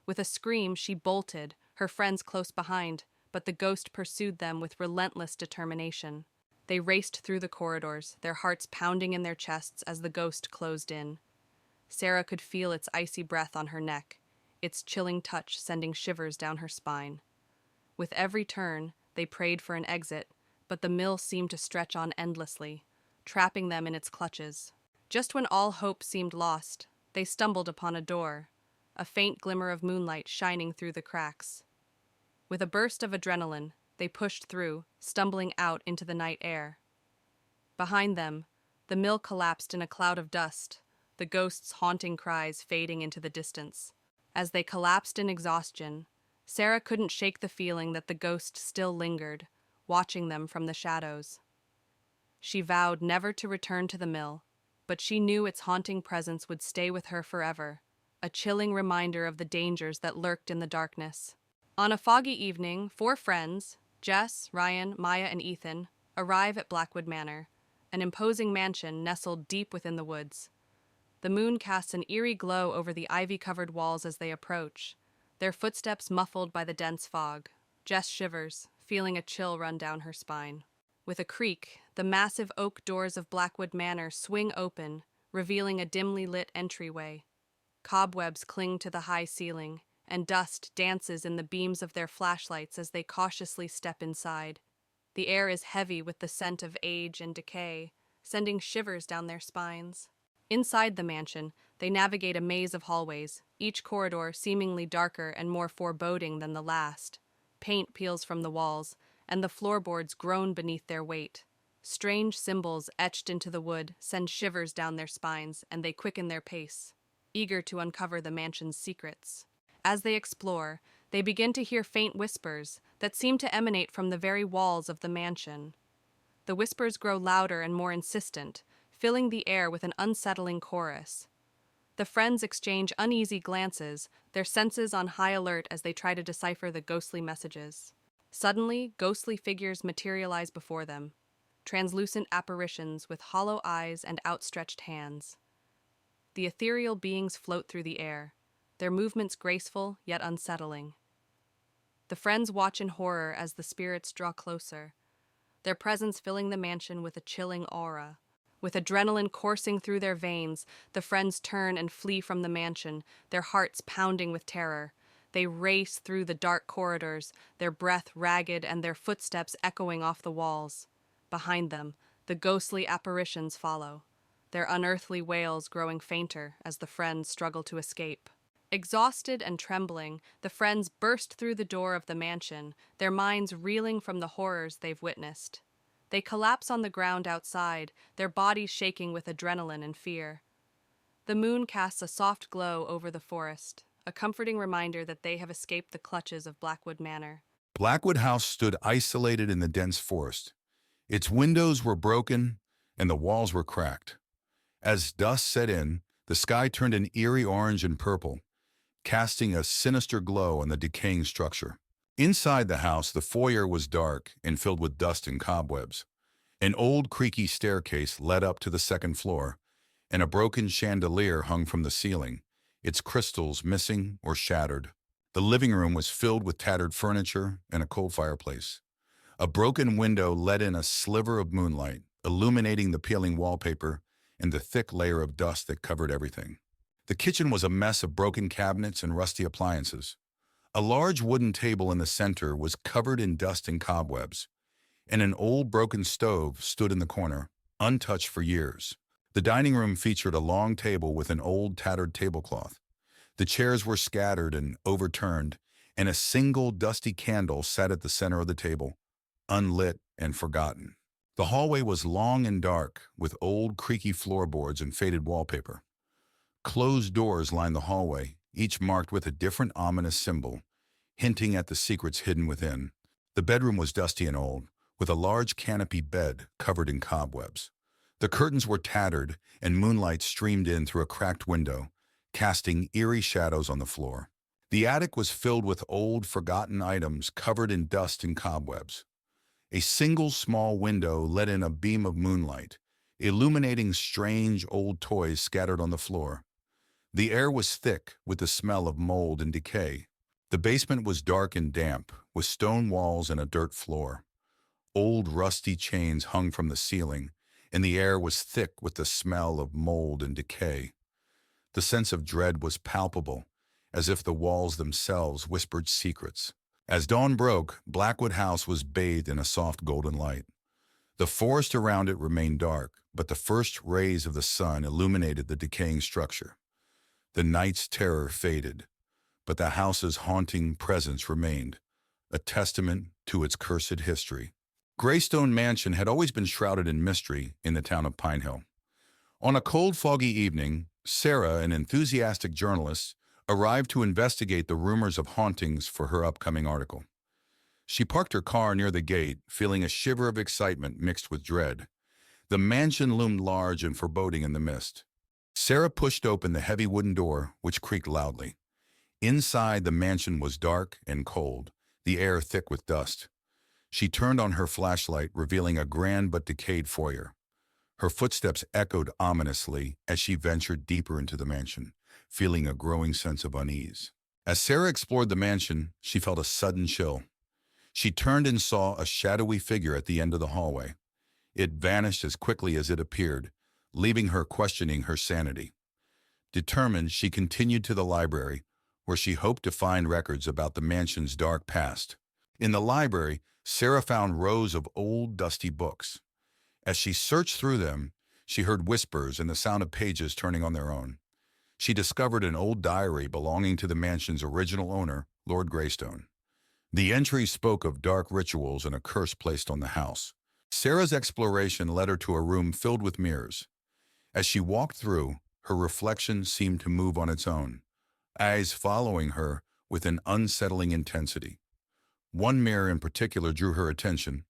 With a scream, she bolted, her friends close behind, but the ghost pursued them with relentless determination. They raced through the corridors, their hearts pounding in their chests as the ghost closed in. Sarah could feel its icy breath on her neck, its chilling touch sending shivers down her spine. With every turn, they prayed for an exit, but the mill seemed to stretch on endlessly, trapping them in its clutches. Just when all hope seemed lost, they stumbled upon a door, a faint glimmer of moonlight shining through the cracks. With a burst of adrenaline, they pushed through, stumbling out into the night air. Behind them, the mill collapsed in a cloud of dust, the ghost's haunting cries fading into the distance. As they collapsed in exhaustion, Sarah couldn't shake the feeling that the ghost still lingered, watching them from the shadows. She vowed never to return to the mill, but she knew its haunting presence would stay with her forever, a chilling reminder of the dangers that lurked in the darkness. On a foggy evening, 4 friends, Jess, Ryan, Maya, and Ethan, arrive at Blackwood Manor, an imposing mansion nestled deep within the woods. The moon casts an eerie glow over the ivy-covered walls as they approach, their footsteps muffled by the dense fog. Jess shivers, feeling a chill run down her spine. With a creak, the massive oak doors of Blackwood Manor swing open, revealing a dimly lit entryway. Cobwebs cling to the high ceiling, and dust dances in the beams of their flashlights as they cautiously step inside. The air is heavy with the scent of age and decay, sending shivers down their spines. Inside the mansion, they navigate a maze of hallways, each corridor seemingly darker and more foreboding than the last. Paint peels from the walls, and the floorboards groan beneath their weight. Strange symbols etched into the wood send shivers down their spines, and they quicken their pace. eager to uncover the mansion's secrets. As they explore, they begin to hear faint whispers that seem to emanate from the very walls of the mansion. The whispers grow louder and more insistent, filling the air with an unsettling chorus. The friends exchange uneasy glances, their senses on high alert as they try to decipher the ghostly messages. Suddenly, ghostly figures materialize before them, translucent apparitions with hollow eyes and outstretched hands. The ethereal beings float through the air, their movements graceful yet unsettling. The friends watch in horror as the spirits draw closer, their presence filling the mansion with a chilling aura. With adrenaline coursing through their veins, the friends turn and flee from the mansion, their hearts pounding with terror. They race through the dark corridors, their breath ragged and their footsteps echoing off the walls. Behind them, the ghostly apparitions follow, their unearthly wails growing fainter as the friends struggle to escape. Exhausted and trembling, the friends burst through the door of the mansion, their minds reeling from the horrors they've witnessed. They collapse on the ground outside, their bodies shaking with adrenaline and fear. The moon casts a soft glow over the forest, a comforting reminder that they have escaped the clutches of Blackwood Manor. Blackwood House stood isolated in the dense forest. Its windows were broken and the walls were cracked. As dusk set in, the sky turned an eerie orange and purple, casting a sinister glow on the decaying structure. Inside the house, the foyer was dark and filled with dust and cobwebs. An old creaky staircase led up to the second floor, and a broken chandelier hung from the ceiling, its crystals missing or shattered. The living room was filled with tattered furniture and a cold fireplace. A broken window let in a sliver of moonlight, illuminating the peeling wallpaper and the thick layer of dust that covered everything. The kitchen was a mess of broken cabinets and rusty appliances. A large wooden table in the center was covered in dust and cobwebs, and an old broken stove stood in the corner, untouched for years. The dining room featured a long table with an old tattered tablecloth. The chairs were scattered and overturned, and a single dusty candle sat at the center of the table, unlit and forgotten. The hallway was long and dark, with old creaky floorboards and faded wallpaper. Closed doors lined the hallway, each marked with a different ominous symbol, hinting at the secrets hidden within. The bedroom was dusty and old, with a large canopy bed covered in cobwebs. The curtains were tattered, and moonlight streamed in through a cracked window, casting eerie shadows on the floor. The attic was filled with old, forgotten items covered in dust and cobwebs. A single small window let in a beam of moonlight, illuminating strange old toys scattered on the floor. The air was thick with the smell of mold and decay. The basement was dark and damp, with stone walls and a dirt floor. Old rusty chains hung from the ceiling, and the air was thick with the smell of mold and decay. The sense of dread was palpable, as if the walls themselves whispered secrets. As dawn broke, Blackwood House was bathed in a soft golden light. The forest around it remained dark, but the first rays of the sun illuminated the decaying structure. The night's terror faded, but the house's haunting presence remained, a testament to its cursed history. Greystone Mansion had always been shrouded in mystery in the town of Pine Hill. On a cold, foggy evening, Sarah, an enthusiastic journalist, arrived to investigate the rumors of hauntings for her upcoming article. She parked her car near the gate, feeling a shiver of excitement mixed with dread. The mansion loomed large and foreboding in the mist. Sarah pushed open the heavy wooden door, which creaked loudly. Inside, the mansion was dark and cold, the air thick with dust. She turned on her flashlight, revealing a grand but decayed foyer. Her footsteps echoed ominously as she ventured deeper into the mansion, feeling a growing sense of unease. As Sarah explored the mansion, she felt a sudden chill. She turned and saw a shadowy figure at the end of the hallway. It vanished as quickly as it appeared, leaving her questioning her sanity. Determined, she continued to the library, where she hoped to find records about the mansion's dark past. In the library, Sarah found rows of old, dusty books. As she searched through them, she heard whispers and the sound of pages turning on their own. She discovered an old diary belonging to the mansion's original owner, Lord Greystone. The entries spoke of dark rituals and a curse placed on the house. Sarah's exploration led her to a room filled with mirrors. As she walked through, Her reflection seemed to move on its own, eyes following her with an unsettling intensity. One mirror in particular drew her attention.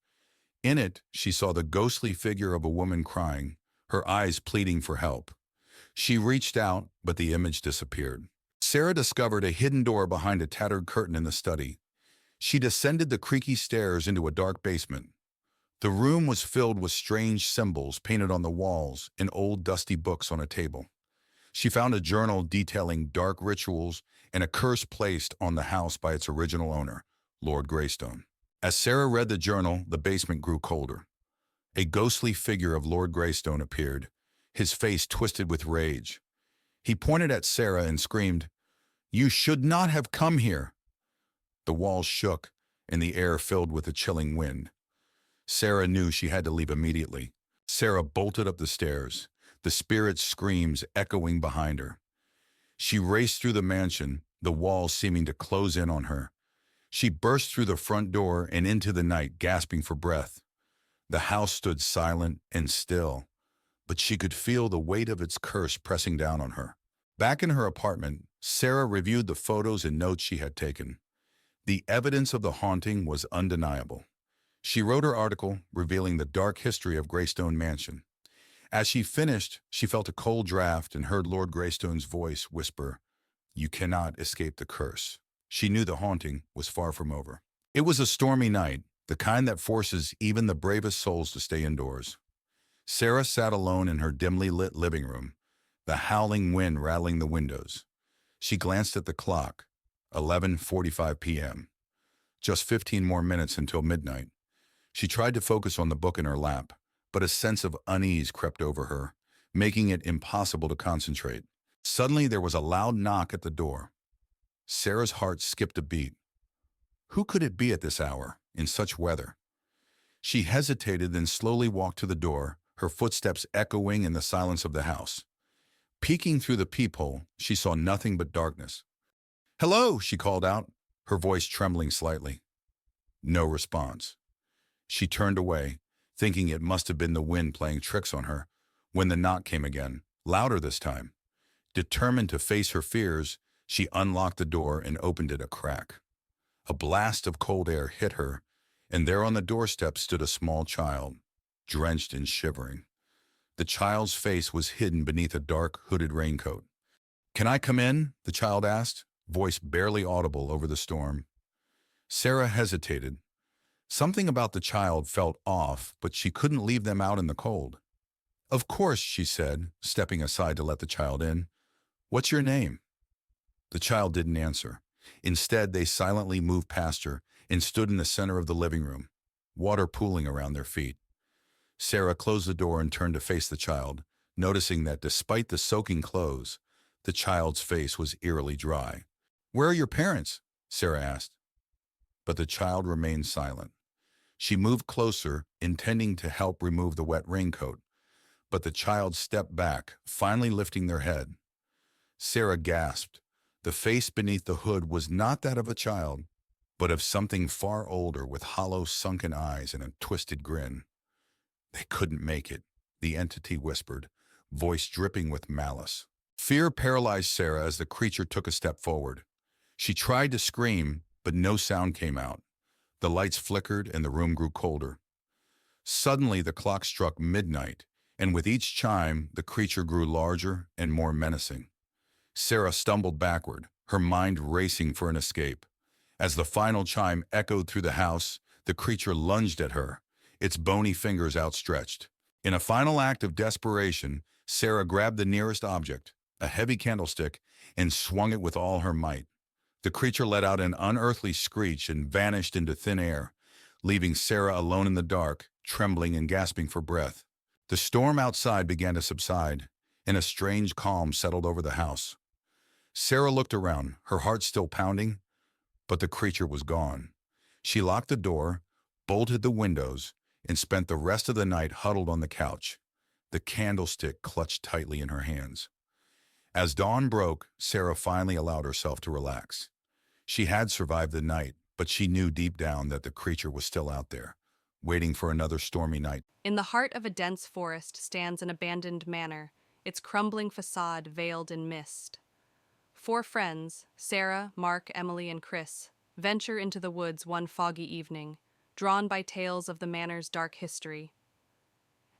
In it, she saw the ghostly figure of a woman crying, her eyes pleading for help. She reached out, but the image disappeared. Sarah discovered a hidden door behind a tattered curtain in the study. She descended the creaky stairs into a dark basement. The room was filled with strange symbols painted on the walls and old dusty books on a table. She found a journal detailing dark rituals and a curse placed on the house by its original owner, Lord Greystone. As Sarah read the journal, the basement grew colder. A ghostly figure of Lord Greystone appeared, his face twisted with rage. He pointed at Sarah and screamed, "You should not have come here!" The walls shook, and the air filled with a chilling wind. Sarah knew she had to leave immediately. Sarah bolted up the stairs, the spirit's screams echoing behind her. She raced through the mansion, the walls seeming to close in on her. She burst through the front door and into the night, gasping for breath. The house stood silent and still, but she could feel the weight of its curse pressing down on her. Back in her apartment, Sarah reviewed the photos and notes she had taken. The evidence of the haunting was undeniable. She wrote her article revealing the dark history of Greystone Mansion. As she finished, she felt a cold draft and heard Lord Greystone's voice whisper, "You cannot escape the curse." She knew the haunting was far from over. It was a stormy night, the kind that forces even the bravest souls to stay indoors. Sarah sat alone in her dimly lit living room, the howling wind rattling the windows. She glanced at the clock, 11:45 p.m. Just 15 more minutes until midnight. She tried to focus on the book in her lap, but a sense of unease crept over her, making it impossible to concentrate. Suddenly there was a loud knock at the door. Sarah's heart skipped a beat. Who could it be at this hour, in such weather? She hesitated, then slowly walked to the door, her footsteps echoing in the silence of the house. Peeking through the peephole, she saw nothing but darkness. "Hello," she called out, her voice trembling slightly. No response. She turned away, thinking it must have been the wind playing tricks on her, when the knock came again, louder this time. Determined to face her fears, she unlocked the door and opened it a crack. A blast of cold air hit her, and there on the doorstep stood a small child, drenched and shivering. The child's face was hidden beneath a dark, hooded raincoat. "Can I come in?" the child asked, voice barely audible over the storm. Sarah hesitated. Something about the child felt off, but she couldn't leave them out in the cold. "Of course," she said, stepping aside to let the child in. "What's your name?" The child didn't answer. Instead, they silently moved past her and stood in the center of the living room, water pooling around their feet. Sarah closed the door and turned to face the child, noticing that despite the soaking clothes, the child's face was eerily dry. "Where are your parents?" Sarah asked. But the child remained silent. She moved closer, intending to help remove the wet raincoat, but the child stepped back, finally lifting their head. Sarah gasped. The face beneath the hood was not that of a child, but of something far older with hollow, sunken eyes and a twisted grin. "They couldn't make it," the entity whispered, voice dripping with malice. Fear paralyzed Sarah as the creature took a step forward. She tried to scream, but no sound came out. The lights flickered and the room grew colder. Suddenly, the clock struck midnight, and with each chime, the creature grew larger and more menacing. Sarah stumbled backward, her mind racing for an escape. As the final chime echoed through the house, the creature lunged at her, its bony fingers outstretched. In a final act of desperation, Sarah grabbed the nearest object, a heavy candlestick, and swung it with all her might. The creature let out an unearthly screech and vanished into thin air, leaving Sarah alone in the dark, trembling and gasping for breath. The storm outside began to subside, and a strange calm settled over the house. Sarah looked around, her heart still pounding, but the creature was gone. She locked the door, bolted the windows, and spent the rest of the night huddled on the couch, the candlestick clutched tightly in her hands. As dawn broke, Sarah finally allowed herself to relax. She had survived the night, but she knew deep down that the creature was still out there, waiting for another stormy night. In the heart of a dense forest stands an abandoned manor, its crumbling facade veiled in mist. Four friends, Sarah, Mark, Emily, and Chris, venture into the woods one foggy evening, drawn by tales of the manor's dark history.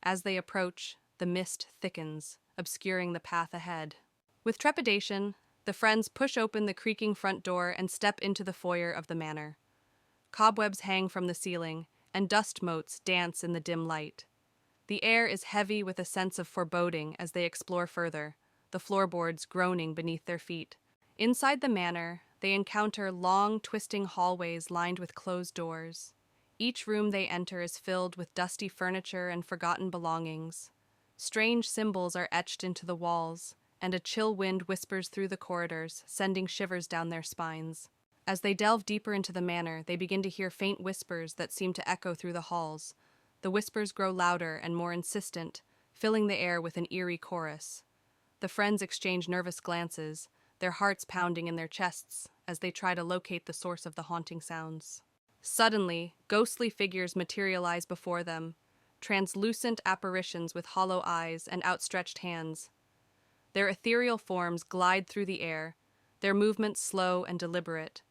As they approach, the mist thickens, obscuring the path ahead. With trepidation, the friends push open the creaking front door and step into the foyer of the manor. Cobwebs hang from the ceiling, and dust motes dance in the dim light. The air is heavy with a sense of foreboding as they explore further, the floorboards groaning beneath their feet. Inside the manor, they encounter long, twisting hallways lined with closed doors. Each room they enter is filled with dusty furniture and forgotten belongings. Strange symbols are etched into the walls, and a chill wind whispers through the corridors, sending shivers down their spines. As they delve deeper into the manor, they begin to hear faint whispers that seem to echo through the halls. The whispers grow louder and more insistent, filling the air with an eerie chorus. The friends exchange nervous glances, their hearts pounding in their chests as they try to locate the source of the haunting sounds. Suddenly, ghostly figures materialize before them, translucent apparitions with hollow eyes and outstretched hands. Their ethereal forms glide through the air, their movements slow and deliberate.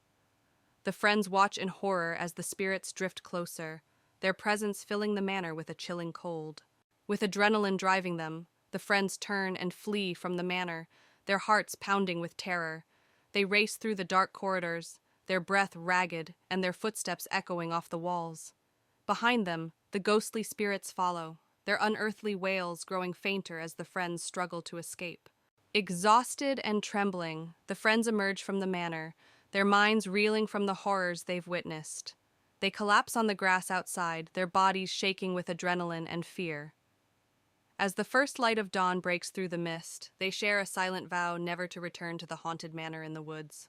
The friends watch in horror as the spirits drift closer, their presence filling the manor with a chilling cold. With adrenaline driving them, the friends turn and flee from the manor, their hearts pounding with terror. They race through the dark corridors, their breath ragged and their footsteps echoing off the walls. Behind them, the ghostly spirits follow, their unearthly wails growing fainter as the friends struggle to escape. Exhausted and trembling, the friends emerge from the manor, their minds reeling from the horrors they've witnessed. They collapse on the grass outside, their bodies shaking with adrenaline and fear. As the first light of dawn breaks through the mist, they share a silent vow never to return to the haunted manor in the woods.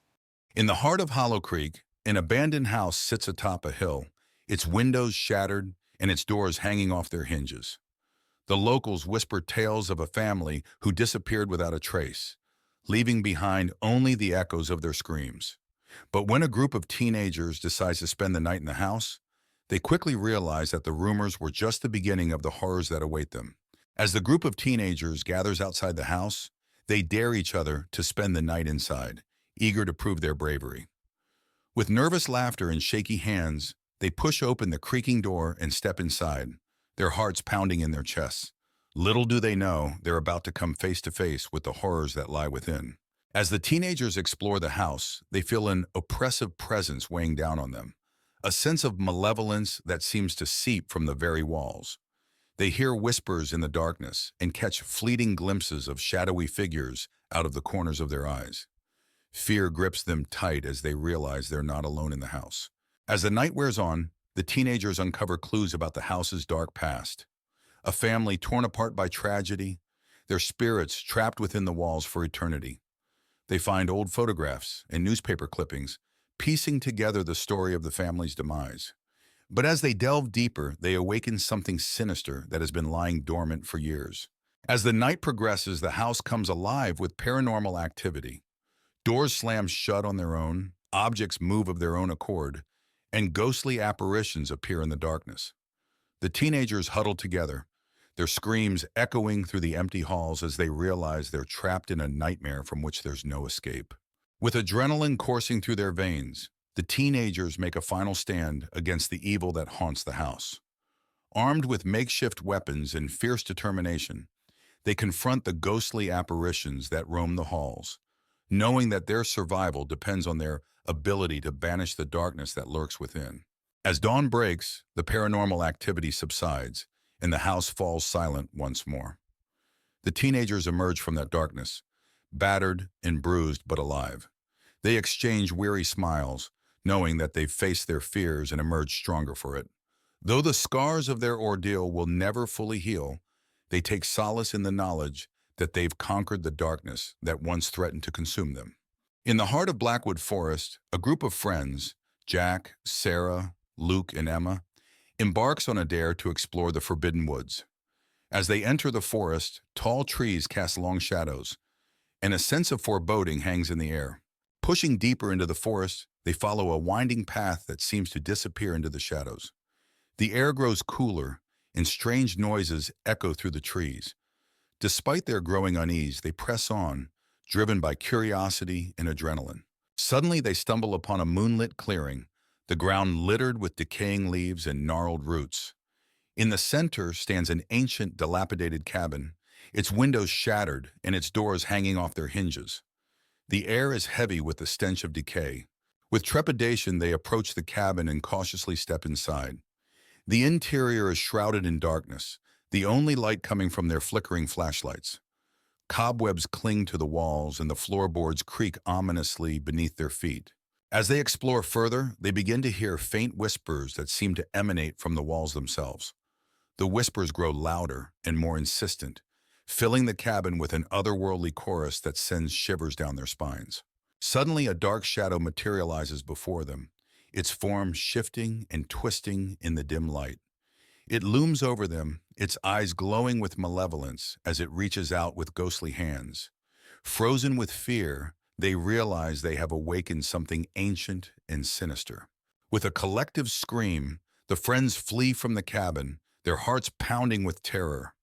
In the heart of Hollow Creek, an abandoned house sits atop a hill, its windows shattered and its doors hanging off their hinges. The locals whisper tales of a family who disappeared without a trace, leaving behind only the echoes of their screams. But when a group of teenagers decides to spend the night in the house, they quickly realize that the rumors were just the beginning of the horrors that await them. As the group of teenagers gathers outside the house, they dare each other to spend the night inside, eager to prove their bravery. With nervous laughter and shaky hands, they push open the creaking door and step inside, their hearts pounding in their chests. Little do they know they're about to come face to face with the horrors that lie within. As the teenagers explore the house, they feel an oppressive presence weighing down on them, a sense of malevolence that seems to seep from the very walls. They hear whispers in the darkness and catch fleeting glimpses of shadowy figures out of the corners of their eyes. Fear grips them tight as they realize they're not alone in the house. As the night wears on, the teenagers uncover clues about the house's dark past. A family torn apart by tragedy, their spirits trapped within the walls for eternity. They find old photographs and newspaper clippings, piecing together the story of the family's demise. But as they delve deeper, they awaken something sinister that has been lying dormant for years. As the night progresses, the house comes alive with paranormal activity. Doors slam shut on their own, objects move of their own accord, and ghostly apparitions appear in the darkness. The teenagers huddle together, their screams echoing through the empty halls as they realize they're trapped in a nightmare from which there's no escape. With adrenaline coursing through their veins, the teenagers make a final stand against the evil that haunts the house. Armed with makeshift weapons and fierce determination, they confront the ghostly apparitions that roam the halls, knowing that their survival depends on their ability to banish the darkness that lurks within. As dawn breaks, the paranormal activity subsides, and the house falls silent once more. The teenagers emerge from that darkness, battered and bruised but alive. They exchange weary smiles, knowing that they've faced their fears and emerged stronger for it. Though the scars of their ordeal will never fully heal, they take solace in the knowledge that they've conquered the darkness that once threatened to consume them. In the heart of Blackwood Forest, a group of friends, Jack, Sarah, Luke, and Emma, embarks on a dare to explore the forbidden woods. As they enter the forest, tall trees cast long shadows, and a sense of foreboding hangs in the air. Pushing deeper into the forest, they follow a winding path that seems to disappear into the shadows. The air grows cooler, and strange noises echo through the trees. Despite their growing unease, they press on, driven by curiosity and adrenaline. Suddenly, they stumble upon a moonlit clearing, the ground littered with decaying leaves and gnarled roots. In the center stands an ancient, dilapidated cabin, its windows shattered and its doors hanging off their hinges. The air is heavy with the stench of decay. With trepidation, they approach the cabin and cautiously step inside. The interior is shrouded in darkness, the only light coming from their flickering flashlights. Cobwebs cling to the walls and the floorboards creak ominously beneath their feet. As they explore further, they begin to hear faint whispers that seem to emanate from the walls themselves. The whispers grow louder and more insistent, filling the cabin with an otherworldly chorus that sends shivers down their spines. Suddenly, a dark shadow materializes before them, its form shifting and twisting in the dim light. It looms over them, its eyes glowing with malevolence as it reaches out with ghostly hands. Frozen with fear, they realize they have awakened something ancient and sinister. With a collective scream, the friends flee from the cabin, their hearts pounding with terror.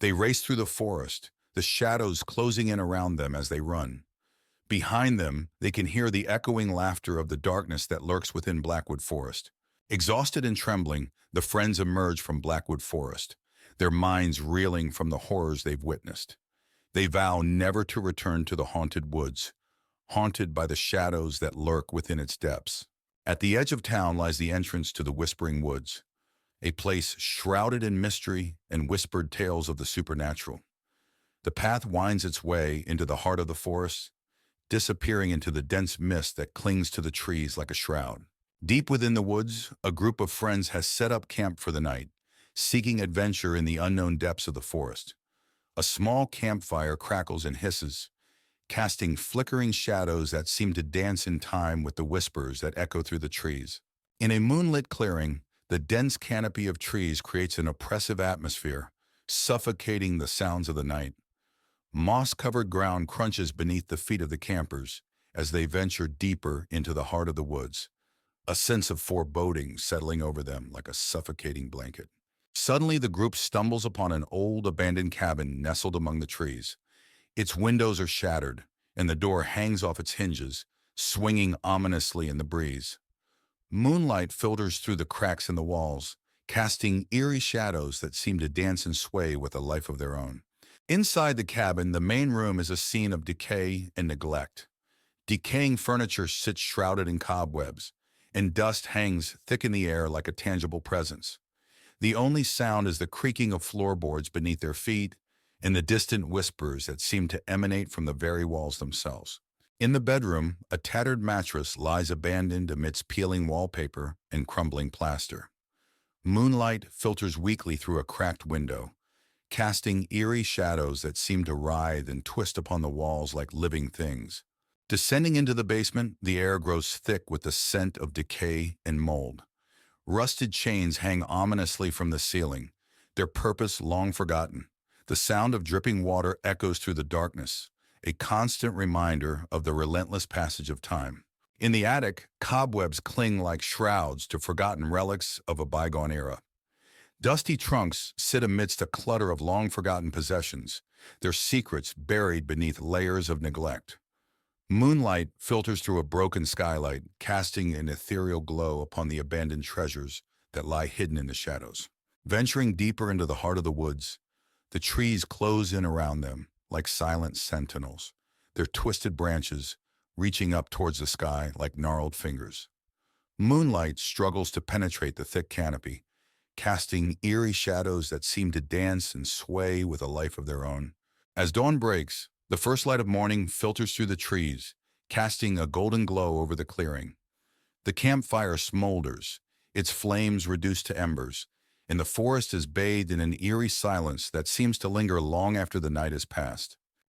They race through the forest, the shadows closing in around them as they run. Behind them, they can hear the echoing laughter of the darkness that lurks within Blackwood Forest. Exhausted and trembling, the friends emerge from Blackwood Forest, their minds reeling from the horrors they've witnessed. They vow never to return to the haunted woods, haunted by the shadows that lurk within its depths. At the edge of town lies the entrance to the Whispering Woods, a place shrouded in mystery and whispered tales of the supernatural. The path winds its way into the heart of the forest, disappearing into the dense mist that clings to the trees like a shroud. Deep within the woods, a group of friends has set up camp for the night, seeking adventure in the unknown depths of the forest. A small campfire crackles and hisses, casting flickering shadows that seem to dance in time with the whispers that echo through the trees. In a moonlit clearing, the dense canopy of trees creates an oppressive atmosphere, suffocating the sounds of the night. Moss-covered ground crunches beneath the feet of the campers as they venture deeper into the heart of the woods, a sense of foreboding settling over them like a suffocating blanket. Suddenly, the group stumbles upon an old, abandoned cabin nestled among the trees. Its windows are shattered, and the door hangs off its hinges, swinging ominously in the breeze. Moonlight filters through the cracks in the walls, casting eerie shadows that seem to dance and sway with a life of their own. Inside the cabin, the main room is a scene of decay and neglect. Decaying furniture sits shrouded in cobwebs, and dust hangs thick in the air like a tangible presence. The only sound is the creaking of floorboards beneath their feet and the distant whispers that seem to emanate from the very walls themselves. In the bedroom, a tattered mattress lies abandoned amidst peeling wallpaper and crumbling plaster. Moonlight filters weakly through a cracked window, casting eerie shadows that seem to writhe and twist upon the walls like living things. Descending into the basement, the air grows thick with the scent of decay and mold. Rusted chains hang ominously from the ceiling, their purpose long forgotten. The sound of dripping water echoes through the darkness, a constant reminder of the relentless passage of time. In the attic, cobwebs cling like shrouds to forgotten relics of a bygone era. Dusty trunks sit amidst a clutter of long-forgotten possessions, their secrets buried beneath layers of neglect. Moonlight filters through a broken skylight, casting an ethereal glow upon the abandoned treasures that lie hidden in the shadows. Venturing deeper into the heart of the woods, the trees close in around them like silent sentinels, their twisted branches reaching up towards the sky like gnarled fingers. Moonlight struggles to penetrate the thick canopy, casting eerie shadows that seem to dance and sway with a life of their own. As dawn breaks, the first light of morning filters through the trees, casting a golden glow over the clearing. The campfire smolders, its flames reduced to embers, and the forest is bathed in an eerie silence that seems to linger long after the night has passed.